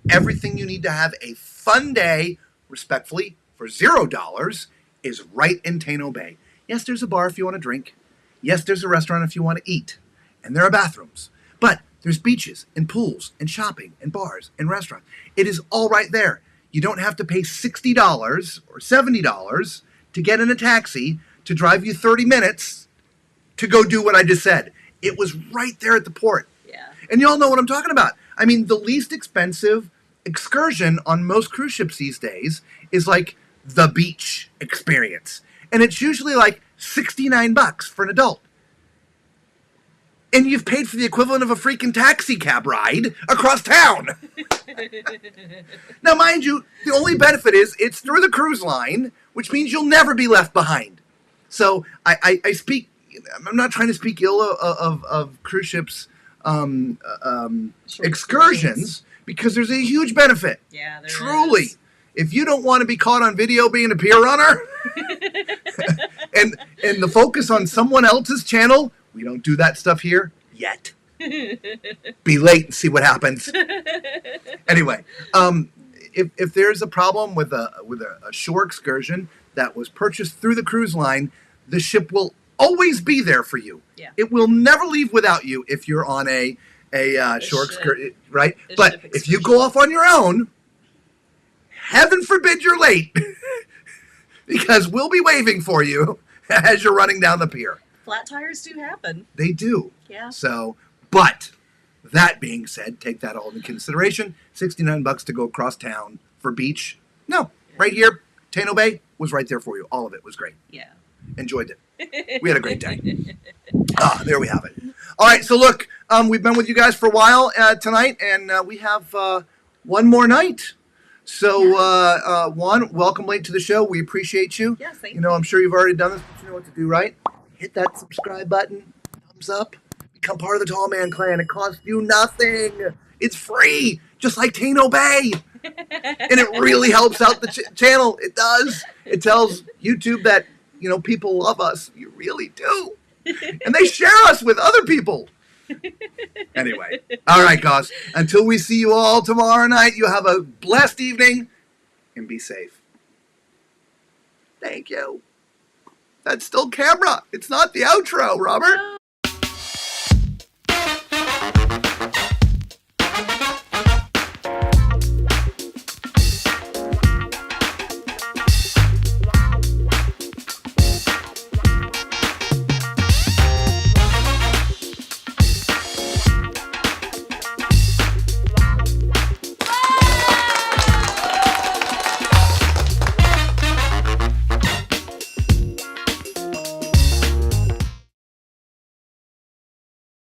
A: Everything you need to have a fun day, respectfully, for $0 is right in Tano Bay. Yes, there's a bar if you want to drink. Yes, there's a restaurant if you want to eat. And there are bathrooms. But there's beaches and pools and shopping and bars and restaurants. It is all right there. You don't have to pay $60 or $70 to get in a taxi to drive you 30 minutes to go do what I just said. It was right there at the port.
B: Yeah.
A: And you all know what I'm talking about. I mean, the least expensive excursion on most cruise ships these days is like the beach experience. And it's usually like $69 for an adult. And you've paid for the equivalent of a freaking taxi cab ride across town. Now, mind you, the only benefit is it's through the cruise line, which means you'll never be left behind. So I speak, I'm not trying to speak ill of cruise ships excursions, because there's a huge benefit.
B: Yeah, there
A: Truly.
B: is.
A: If you don't want to be caught on video being a pier runner and the focus on someone else's channel, we don't do that stuff here yet. Be late and see what happens. Anyway, if there's a problem with a shore excursion, that was purchased through the cruise line, the ship will always be there for you.
B: Yeah.
A: It will never leave without you if you're on a shore excursion, right? But if you go off on your own, heaven forbid you're late, because we'll be waving for you as you're running down the pier.
B: Flat tires do happen.
A: They do.
B: Yeah.
A: So, but that being said, take that all into consideration. $69 to go across town for beach. No, right here, Tano Bay was right there for you. All of it was great.
B: Yeah.
A: Enjoyed it. We had a great day. There we have it. All right, so look, we've been with you guys for a while tonight, and we have one more night. So, Juan, welcome late to the show. We appreciate you.
B: Yes, thank
A: you. I'm sure you've already done this, but you know what to do, right? Hit that subscribe button, thumbs up, become part of the Tall Man Clan. It costs you nothing. It's free, just like Tano Bay. And it really helps out the channel. It does. It tells YouTube that, people love us. You really do. And they share us with other people. Anyway. All right, guys. Until we see you all tomorrow night, you have a blessed evening and be safe. Thank you. That's still camera. It's not the outro, Robert.